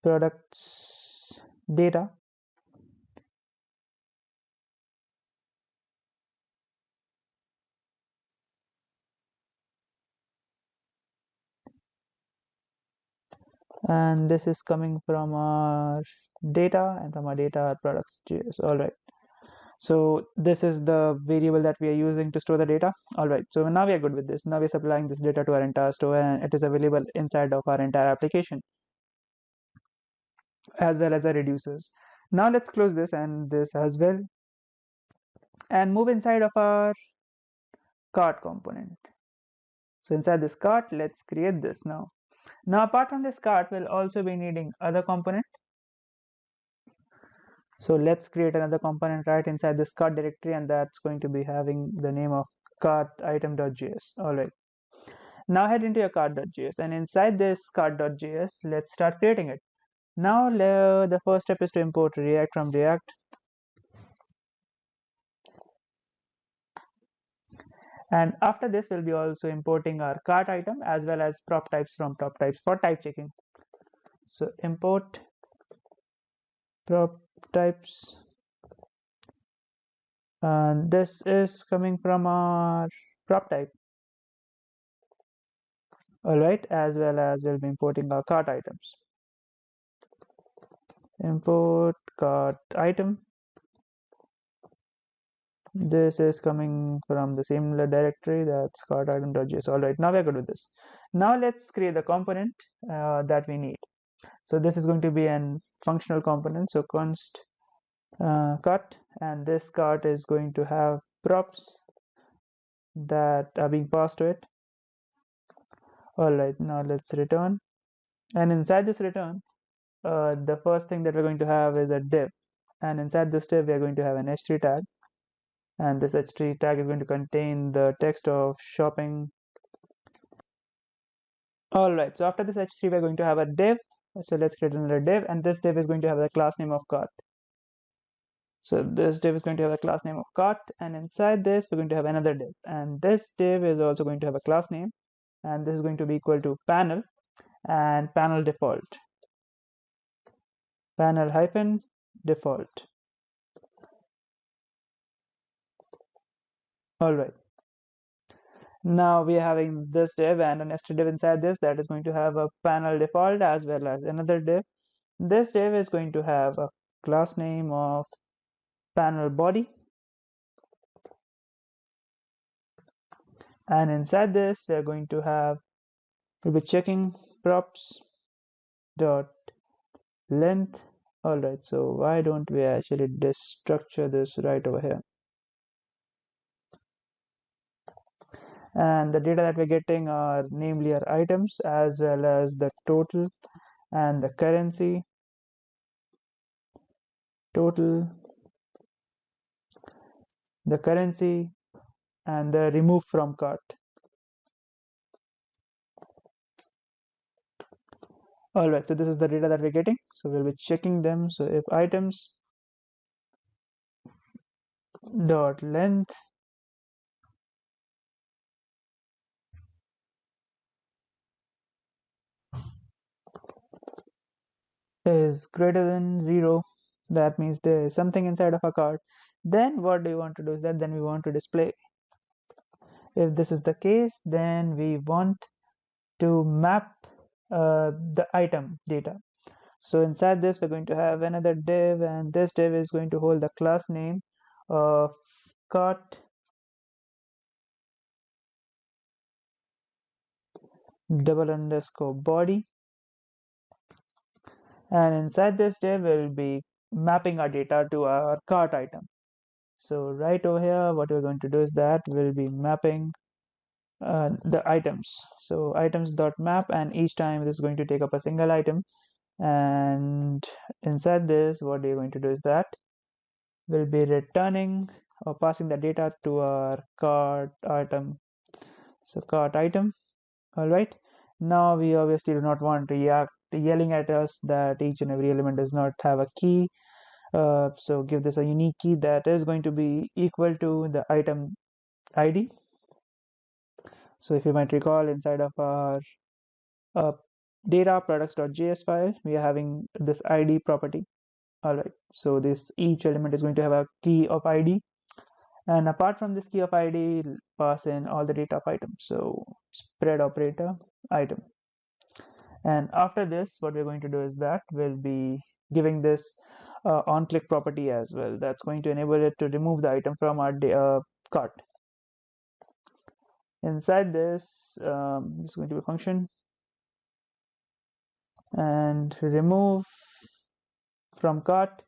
products data. and this is coming from our data, and from our data our products.js. All right, so this is the variable that we are using to store the data. All right, so now we are good with this. Now we're supplying this data to our entire store, and it is available inside of our entire application as well as the reducers. Now let's close this and this as well, and move inside of our cart component. So inside this cart, let's create this now. Now apart from this cart, we'll also be needing other component. So let's create another component right inside this cart directory, and that's going to be having the name of cart item.js. All right. Now head into your cart.js, and inside this cart.js, let's start creating it. Now the first step is to import React from React. And after this, we'll be also importing our cart item as well as prop types from prop types for type checking. So import prop types, and this is coming from our prop type. All right, as well as we'll be importing our cart items. Import cart item. This is coming from the same directory, that's cart item.js. All right, now we're good with this. Now let's create the component that we need. So this is going to be an functional component. So const cart, and this cart is going to have props that are being passed to it. All right, now let's return, and inside this return, the first thing that we're going to have is a div, and inside this div we're going to have an h3 tag, and this h3 tag is going to contain the text of shopping. All right, so after this h3 we're going to have a div. So let's create another div, and this div is going to have the class name of cart. So this div is going to have a class name of cart, and inside this we're going to have another div, and this div is also going to have a class name, and this is going to be equal to panel and panel default, panel hyphen default. All right, now we are having this div and a nested div inside this that is going to have a panel default as well as another div. This div is going to have a class name of panel body, and inside this we are going to have, we'll be checking props dot length. All right, so why don't we actually destructure this right over here, and the data that we're getting are namely our items as well as the total and the currency, total, the currency, and the remove from cart. All right, so this is the data that we're getting, so we'll be checking them. So if items dot length is greater than 0, that means there is something inside of a cart. Then what do you want to do is that then we want to display. If this is the case, then we want to map the item data. So inside this we're going to have another div, and this div is going to hold the class name of cart double underscore body, and inside this div we'll be mapping our data to our cart item. So right over here what we're going to do is that we'll be mapping the items. So items dot map, and each time this is going to take up a single item, and inside this what we're going to do is that we'll be returning or passing the data to our cart item. So cart item. All right, now we obviously do not want React yelling at us that each and every element does not have a key. So give this a unique key that is going to be equal to the item ID. So if you might recall, inside of our uh, data products.js file, we are having this ID property. All right, so this each element is going to have a key of ID, and apart from this key of ID, pass in all the data of items. So spread operator item, And after this, what we're going to do is that we'll be giving this on-click property as well. That's going to enable it to remove the item from our cart. Inside this, this is going to be a function and remove from cart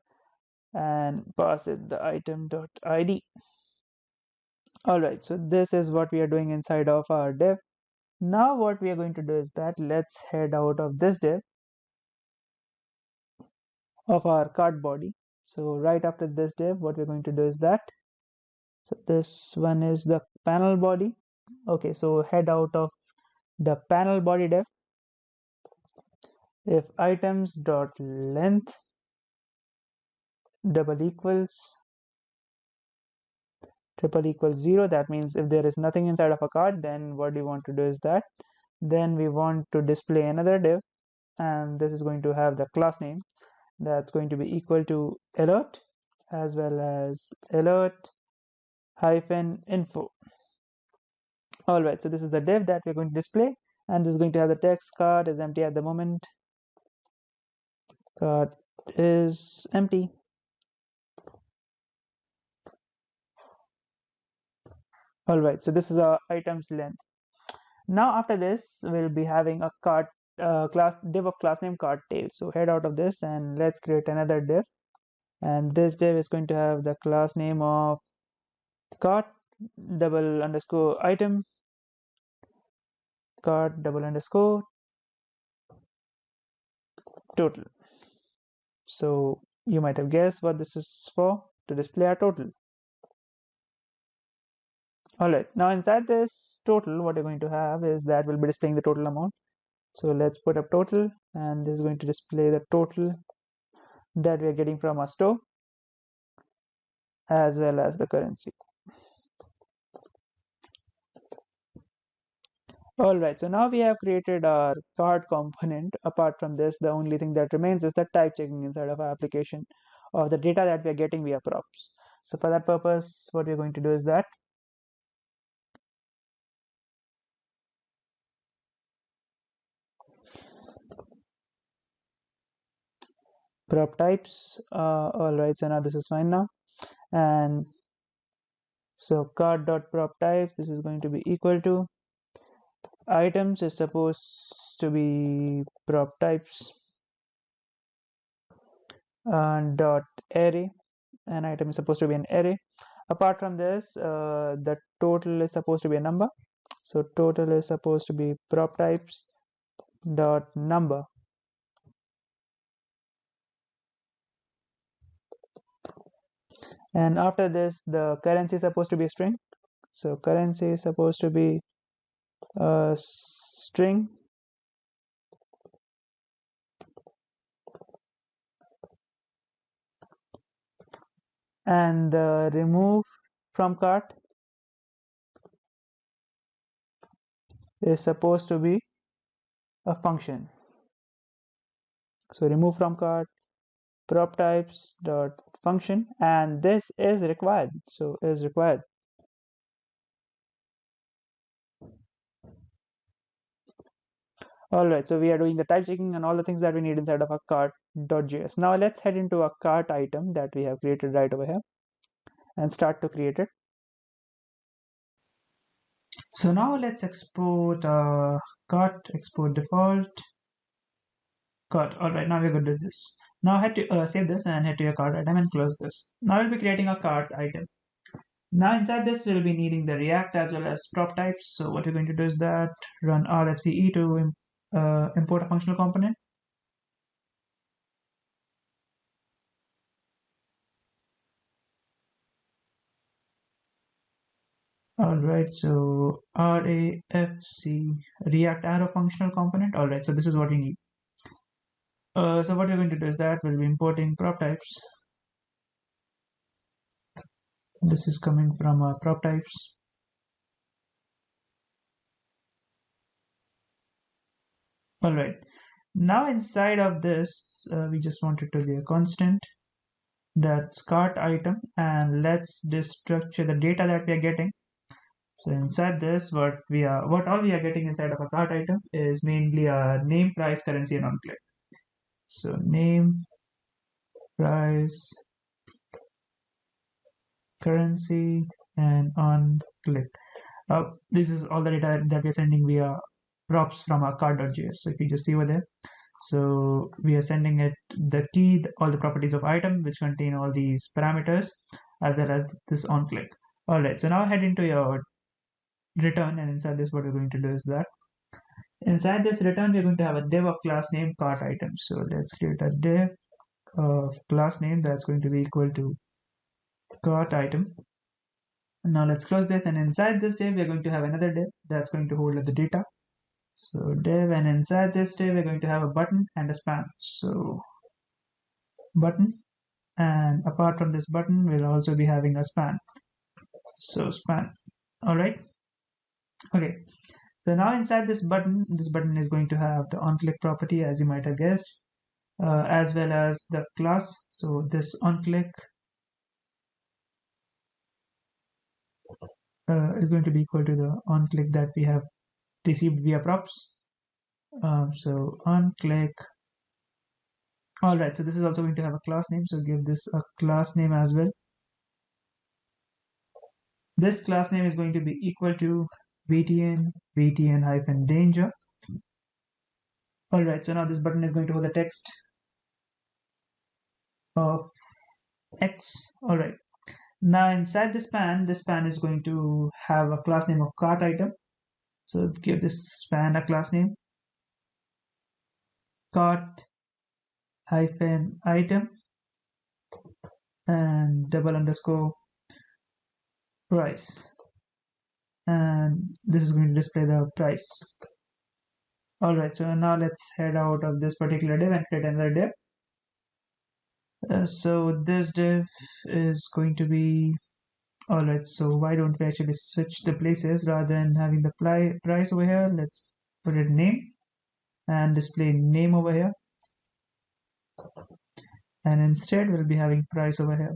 and pass it the item.id. All right, so this is what we are doing inside of our div. Now what we are going to do is that let's head out of this div of our cart body. So right after this div, what we're going to do is that, so this one is the panel body. Okay, so head out of the panel body div. If items dot length double equals triple equals 0, that means if there is nothing inside of a cart, then what we want to do is that then we want to display another div, and this is going to have the class name that's going to be equal to alert as well as alert hyphen info. All right, so this is the div that we're going to display, and this is going to have the text cart is empty at the moment. Cart is empty. All right, so this is our items length. Now after this, we'll be having a cart class div of class name cart tail. So head out of this and let's create another div, and this div is going to have the class name of cart double underscore item cart double underscore total. So you might have guessed what this is for, to display our total. All right, now inside this total, what you're going to have is that we'll be displaying the total amount. So let's put up total, and this is going to display the total that we are getting from our store as well as the currency. All right, so now we have created our cart component. Apart from this, the only thing that remains is the type checking inside of our application of the data that we are getting via props. So for that purpose, what we're going to do is that prop types. All right, so now this is fine now. And so cart.prop types, this is going to be equal to items is supposed to be prop types and dot array, an item is supposed to be an array. Apart from this, the total is supposed to be a number, so total is supposed to be prop types dot number. And after this, the currency is supposed to be a string, so currency is supposed to be a string, and the remove from cart is supposed to be a function. So remove from cart prop types dot function, and this is required, so is required. All right, so we are doing the type checking and all the things that we need inside of our cart.js. Now let's head into a cart item that we have created right over here and start to create it. So now let's export cart, export default cart. All right, now we're going to do this. Now head to save this and head to your cart item and close this. Now we'll be creating a cart item. Now inside this, we'll be needing the React as well as prop types. So what we're going to do is that run rfce to import a functional component. All right, so RAFC React arrow functional component. All right, so this is what we need. So what we're going to do is that we'll be importing prop types. This is coming from prop types. All right, now inside of this, we just want it to be a constant. That's cart item, and let's destructure the data that we are getting. So inside this, what all we are getting inside of a cart item is mainly a name, price, currency, and on click. So name, price, currency, and on click. This is all the data that we are sending via props from our cart.js. So if you just see over there, so we are sending it the key, all the properties of item, which contain all these parameters, as well as this on click. All right, so now head into your return, and inside this, what we're going to do is that inside this return, we're going to have a div of class name cart item. So let's create a div of class name that's going to be equal to cart item. Now let's close this, and inside this div, we're going to have another div that's going to hold the data. So div, and inside this div, we're going to have a button and a span. So button, and apart from this button, we'll also be having a span. So span. All right. Okay. So now inside this button is going to have the on-click property, as you might have guessed, as well as the class. So this on-click is going to be equal to the on-click that we have received via props. So on-click. All right. So this is also going to have a class name. So give this a class name as well. This class name is going to be equal to vtn-danger. All right, so now this button is going to hold the text of X. All right, now inside this span is going to have a class name of cart item. So give this span a class name, cart hyphen item, and double underscore price. And this is going to display the price. All right, so now let's head out of this particular div and create another div. So this div is going to be, all right, so why don't we actually switch the places rather than having the price over here? Let's put it name and display name over here. And instead we'll be having price over here.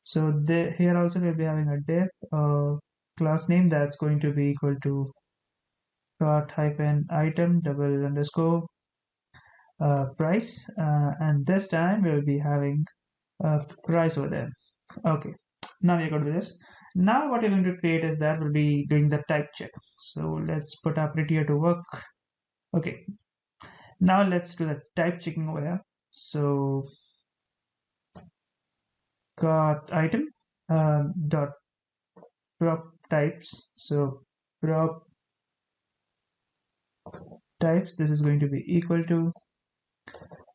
So here also we'll be having a div class name that's going to be equal to cart hyphen item double underscore price, and this time we'll be having price over there. Okay, now we got to this. Now what we're going to create is that we'll be doing the type check. So let's put our prettier to work. Okay, now let's do the type checking over here. So cart item dot prop types. So prop types, this is going to be equal to,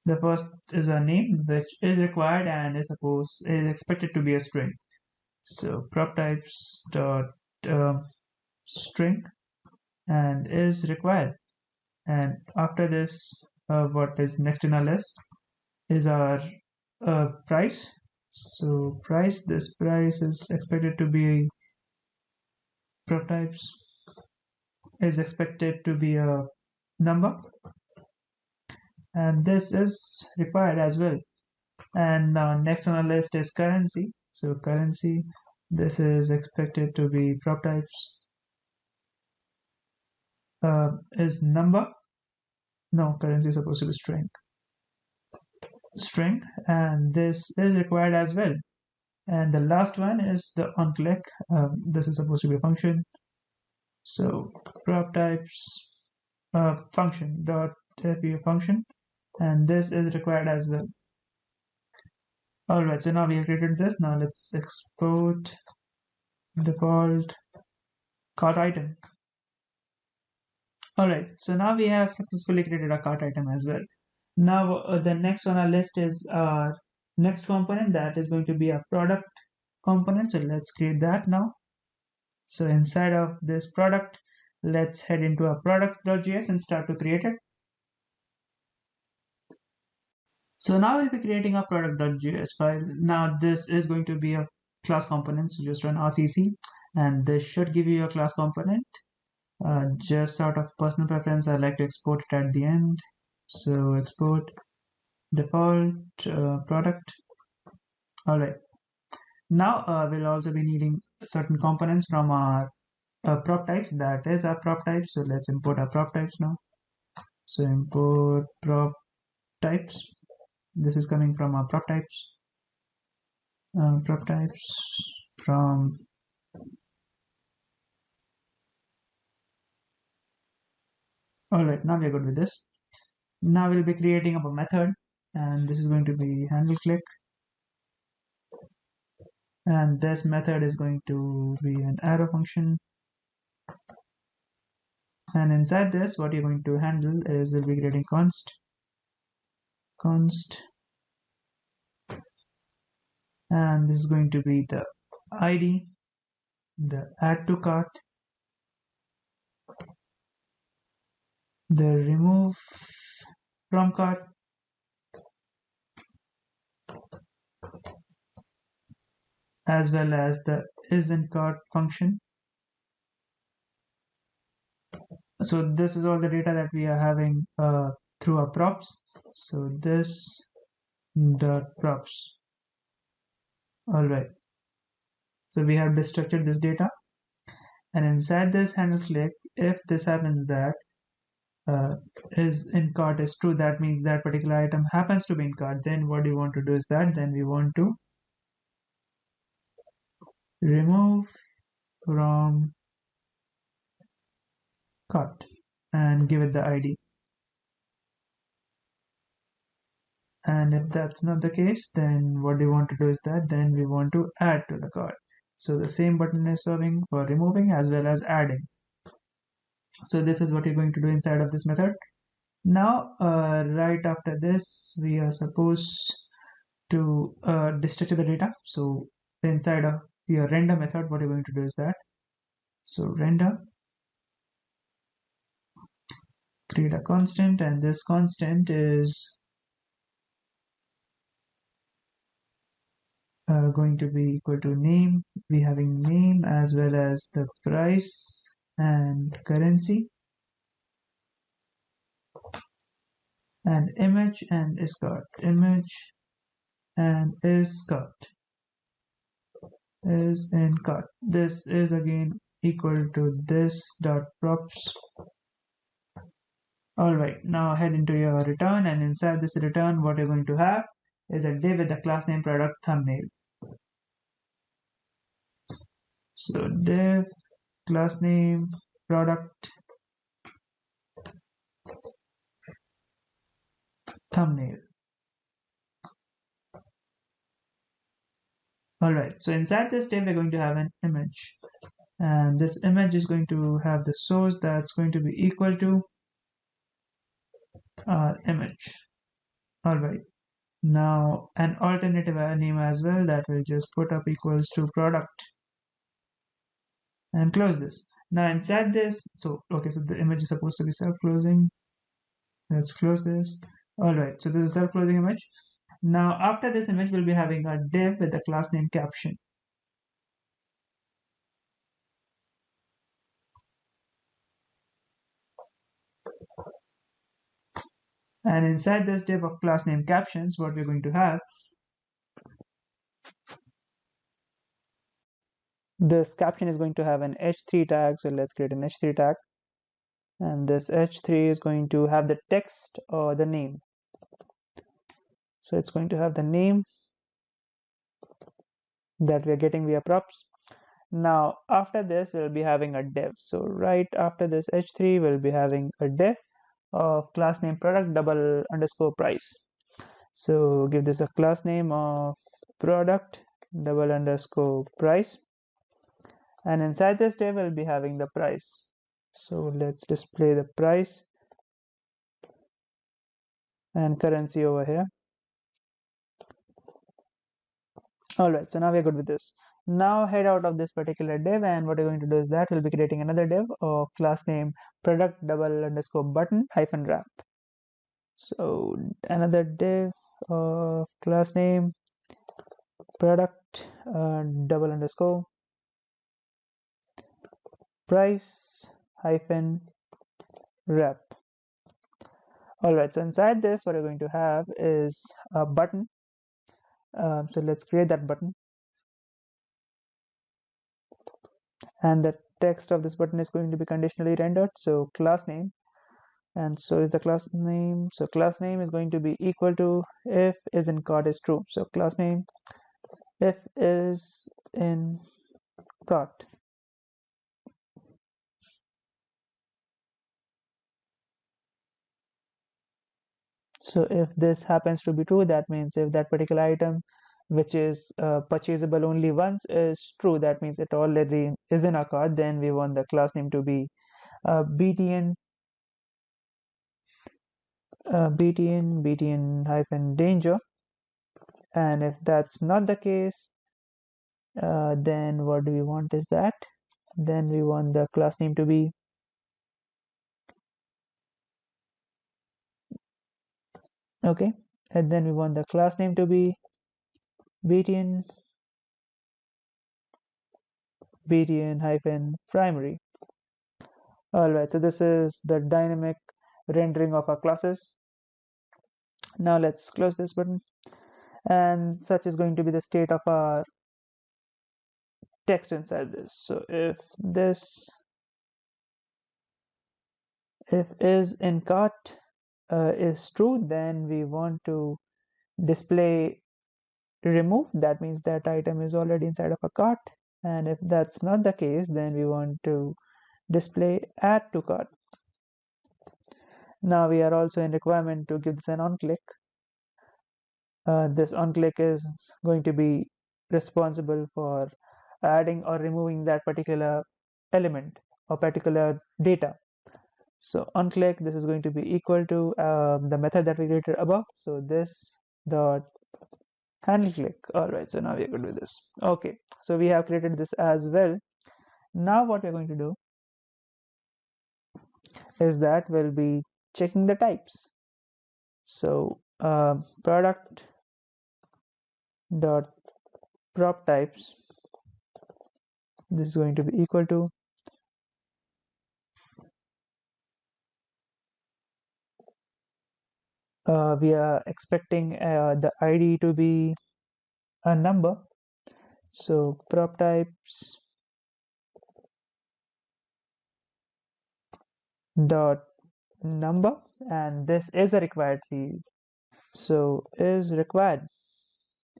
the first is a name which is required and is expected to be a string. So prop types dot string and is required. And after this, what is next in our list is our price. So price, this price is expected to be, prop types is expected to be a number, and this is required as well. And next on our list is currency. So currency, this is expected to be, prop types is number. No, currency is supposed to be string, and this is required as well. And the last one is the on click. This is supposed to be a function. So prop types function dot be a function, and this is required as well. All right, so now we have created this. Now let's export default cart item. All right, so now we have successfully created a cart item as well. Now the next on our list is our next component, that is going to be a product component. So let's create that now. So inside of this product, let's head into our product.js and start to create it. So now we'll be creating a product.js file. Now this is going to be a class component. So just run rcc, and this should give you a class component. Just out of personal preference, I like to export it at the end. So export default product. All right. Now we'll also be needing certain components from our prop types. That is our prop types. So let's import our prop types now. So import prop types. This is coming from our prop types. Prop types from all right. Now we're good with this. Now we'll be creating up a method, and this is going to be handle click, and this method is going to be an arrow function. And inside this, what you're going to handle is we'll be creating const, and this is going to be the ID, the add to cart, the remove from cart, as well as the is in cart function. So this is all the data that we are having through our props. So this dot props. All right. So we have destructured this data, and inside this handle click, if this happens that is in cart is true, that means that particular item happens to be in cart, then what you want to do is that then we want to remove from cart and give it the ID. And if that's not the case, then what we want to do is that then we want to add to the cart. So the same button is serving for removing as well as adding. So this is what you're going to do inside of this method. Now, right after this, we are supposed to destructure the data. So inside of your render method, what you're going to do is that. So render, create a constant, and this constant is going to be equal to name. We having name as well as the price and currency, and image and is cart. Image and is cart is in cart. This is again equal to this dot props. All right, now head into your return, and inside this return, what you're going to have is a div with the class name product thumbnail. So div class name product thumbnail. All right, so inside this div, we're going to have an image, and this image is going to have the source that's going to be equal to image. All right, now an alternative name as well that will just put up equals to product and close this. Now inside this, so okay, so the image is supposed to be self-closing. Let's close this. All right, so this is a self-closing image. Now after this image, we'll be having a div with the class name caption. And inside this div of class name captions, what we're going to have, this caption is going to have an h3 tag. So let's create an h3 tag, and this h3 is going to have the text or the name. So it's going to have the name that we are getting via props. Now after this, we'll be having a div. So right after this h3, we'll be having a div of class name product double underscore price. So give this a class name of product double underscore price, and inside this div we'll be having the price. So let's display the price and currency over here. All right, so now we're good with this. Now head out of this particular div, and what we're going to do is that we'll be creating another div of class name product double underscore button hyphen wrap. So another div of class name product double underscore price hyphen wrap. All right, so inside this, what we're going to have is a button. So let's create that button. and the text of this button is going to be conditionally rendered. So class name, and so is the class name. So class name is going to be equal to if is in cart is true. So class name if is in cart. So if this happens to be true, that means if that particular item, which is purchasable only once, is true, that means it already is in our cart, then we want the class name to be btn btn hyphen danger. And if that's not the case, then what do we want is that then we want the class name to be okay, and then we want the class name to be btn hyphen primary. All right, so this is the dynamic rendering of our classes. Now let's close this button, and such is going to be the state of our text inside this. So if this if is in cart is true, then we want to display remove. That means that item is already inside of a cart. And if that's not the case, then we want to display add to cart. Now we are also in requirement to give this an on click. This on click is going to be responsible for adding or removing that particular element or particular data. So on click, this is going to be equal to the method that we created above. So this dot handle click. All right, so now we are good with this. Okay, so we have created this as well. Now what we're going to do is that we'll be checking the types. So product dot prop types, this is going to be equal to we are expecting the ID to be a number. So prop types dot number, and this is a required field. So is required.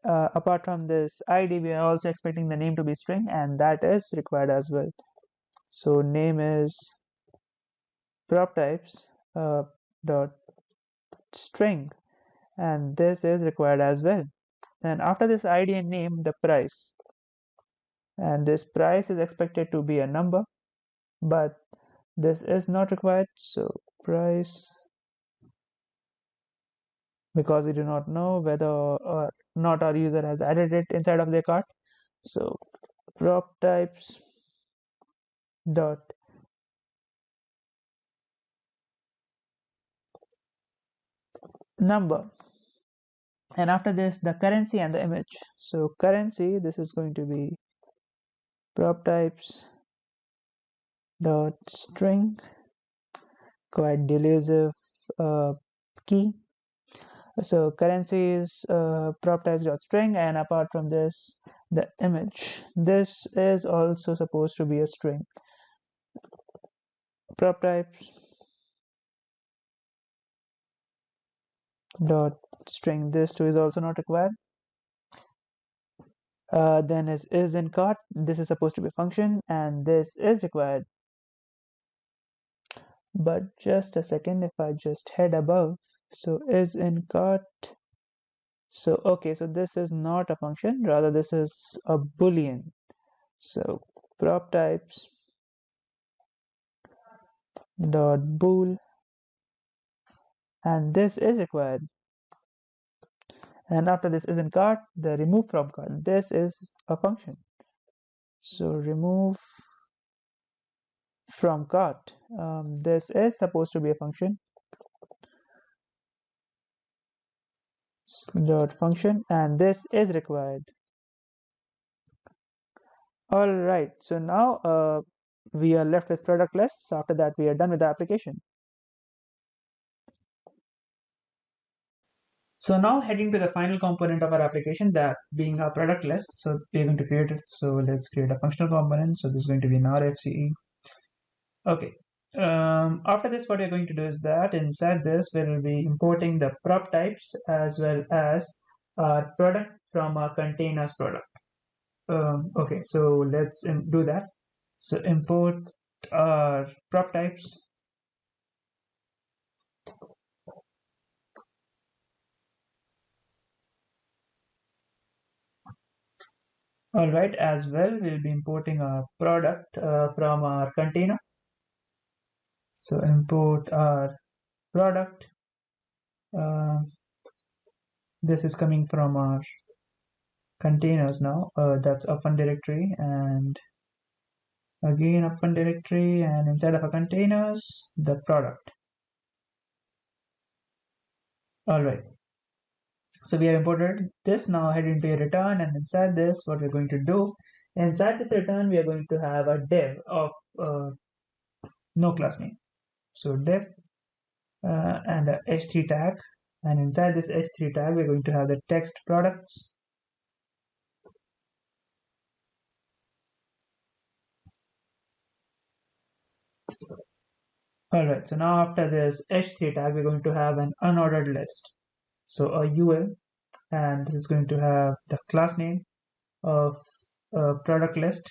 Apart from this ID, we are also expecting the name to be string, and that is required as well. So name is prop types dot string, and this is required as well. And after this ID and name, the price, and this price is expected to be a number, but this is not required. So price, because we do not know whether or not our user has added it inside of their cart. So prop types dot number, and after this the currency and the image. So currency, this is going to be prop types dot string, quite delusive key. So currency is prop types dot string, and apart from this the image, this is also supposed to be a string. Prop types dot string, this too is also not required. Then is in cart, this is supposed to be a function, and this is required. But just a second, if I just head above, so is in cart, so okay, so this is not a function, rather this is a boolean. So prop types dot bool, and this is required. And after this is in cart, the remove from cart, this is a function. So remove from cart, this is supposed to be a function dot function, and this is required. All right, so now we are left with product lists. After that, we are done with the application. So now heading to the final component of our application, that being our product list. So we're going to create it. So let's create a functional component. So this is going to be an RFCE. Okay. After this, what we're going to do is that inside this, we will be importing the prop types as well as our product from our containers product. Okay, so let's do that. So import our prop types. All right, as well, we'll be importing our product from our container. So import our product. This is coming from our containers now. That's open directory, and again open directory, and inside of our containers, the product. All right. So we have imported this. Now head into a return, and inside this, what we're going to do, inside this return, we are going to have a div of no class name. So div and a h3 tag, and inside this h3 tag, we're going to have the text products. All right. So now after this h3 tag, we're going to have an unordered list. So a UL, and this is going to have the class name of product list,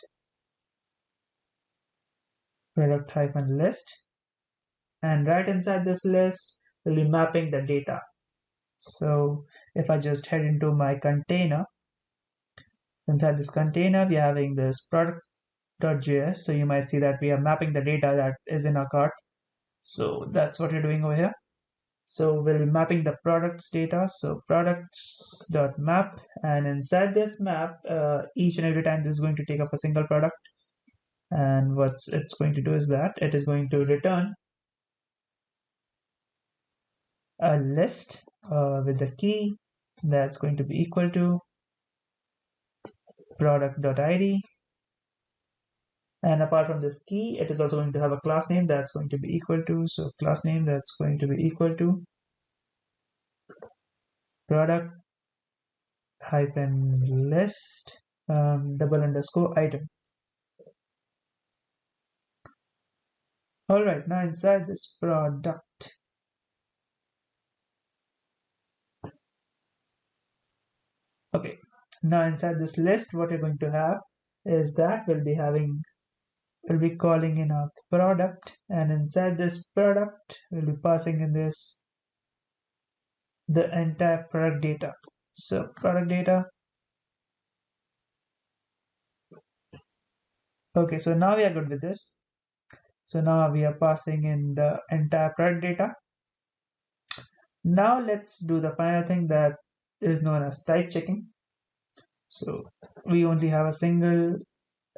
product hyphen list, and right inside this list we'll be mapping the data. So if I just head into my container, inside this container we're having this product.js. So you might see that we are mapping the data that is in our cart. So that's what we're doing over here. So we'll be mapping the products data. So products.map, and inside this map, each and every time this is going to take up a single product. And what it's going to do is that it is going to return a list with the key that's going to be equal to product.id. And apart from this key, it is also going to have a class name that's going to be equal to, so class name that's going to be equal to product hyphen list double underscore item. All right, now inside this product, okay, now inside this list, what you're going to have is that we'll be calling in our product, and inside this product, we'll be passing in this the entire product data. So product data. Okay, so now we are good with this. So now we are passing in the entire product data. Now let's do the final thing that is known as type checking. So we only have a single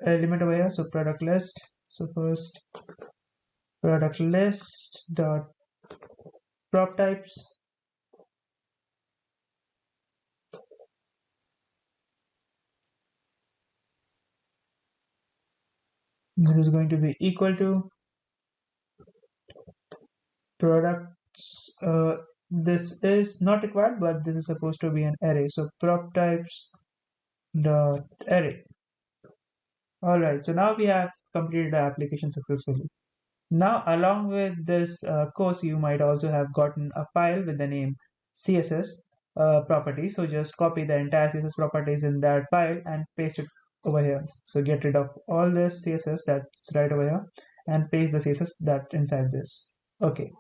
element over here, so product list. So first product list dot prop types. This is going to be equal to products. This is not required, but this is supposed to be an array. So prop types dot array. All right. So now we have completed the application successfully. Now, along with this course, you might also have gotten a file with the name CSS property. So just copy the entire CSS properties in that file and paste it over here. So get rid of all this CSS that's right over here and paste the CSS that inside this. Okay.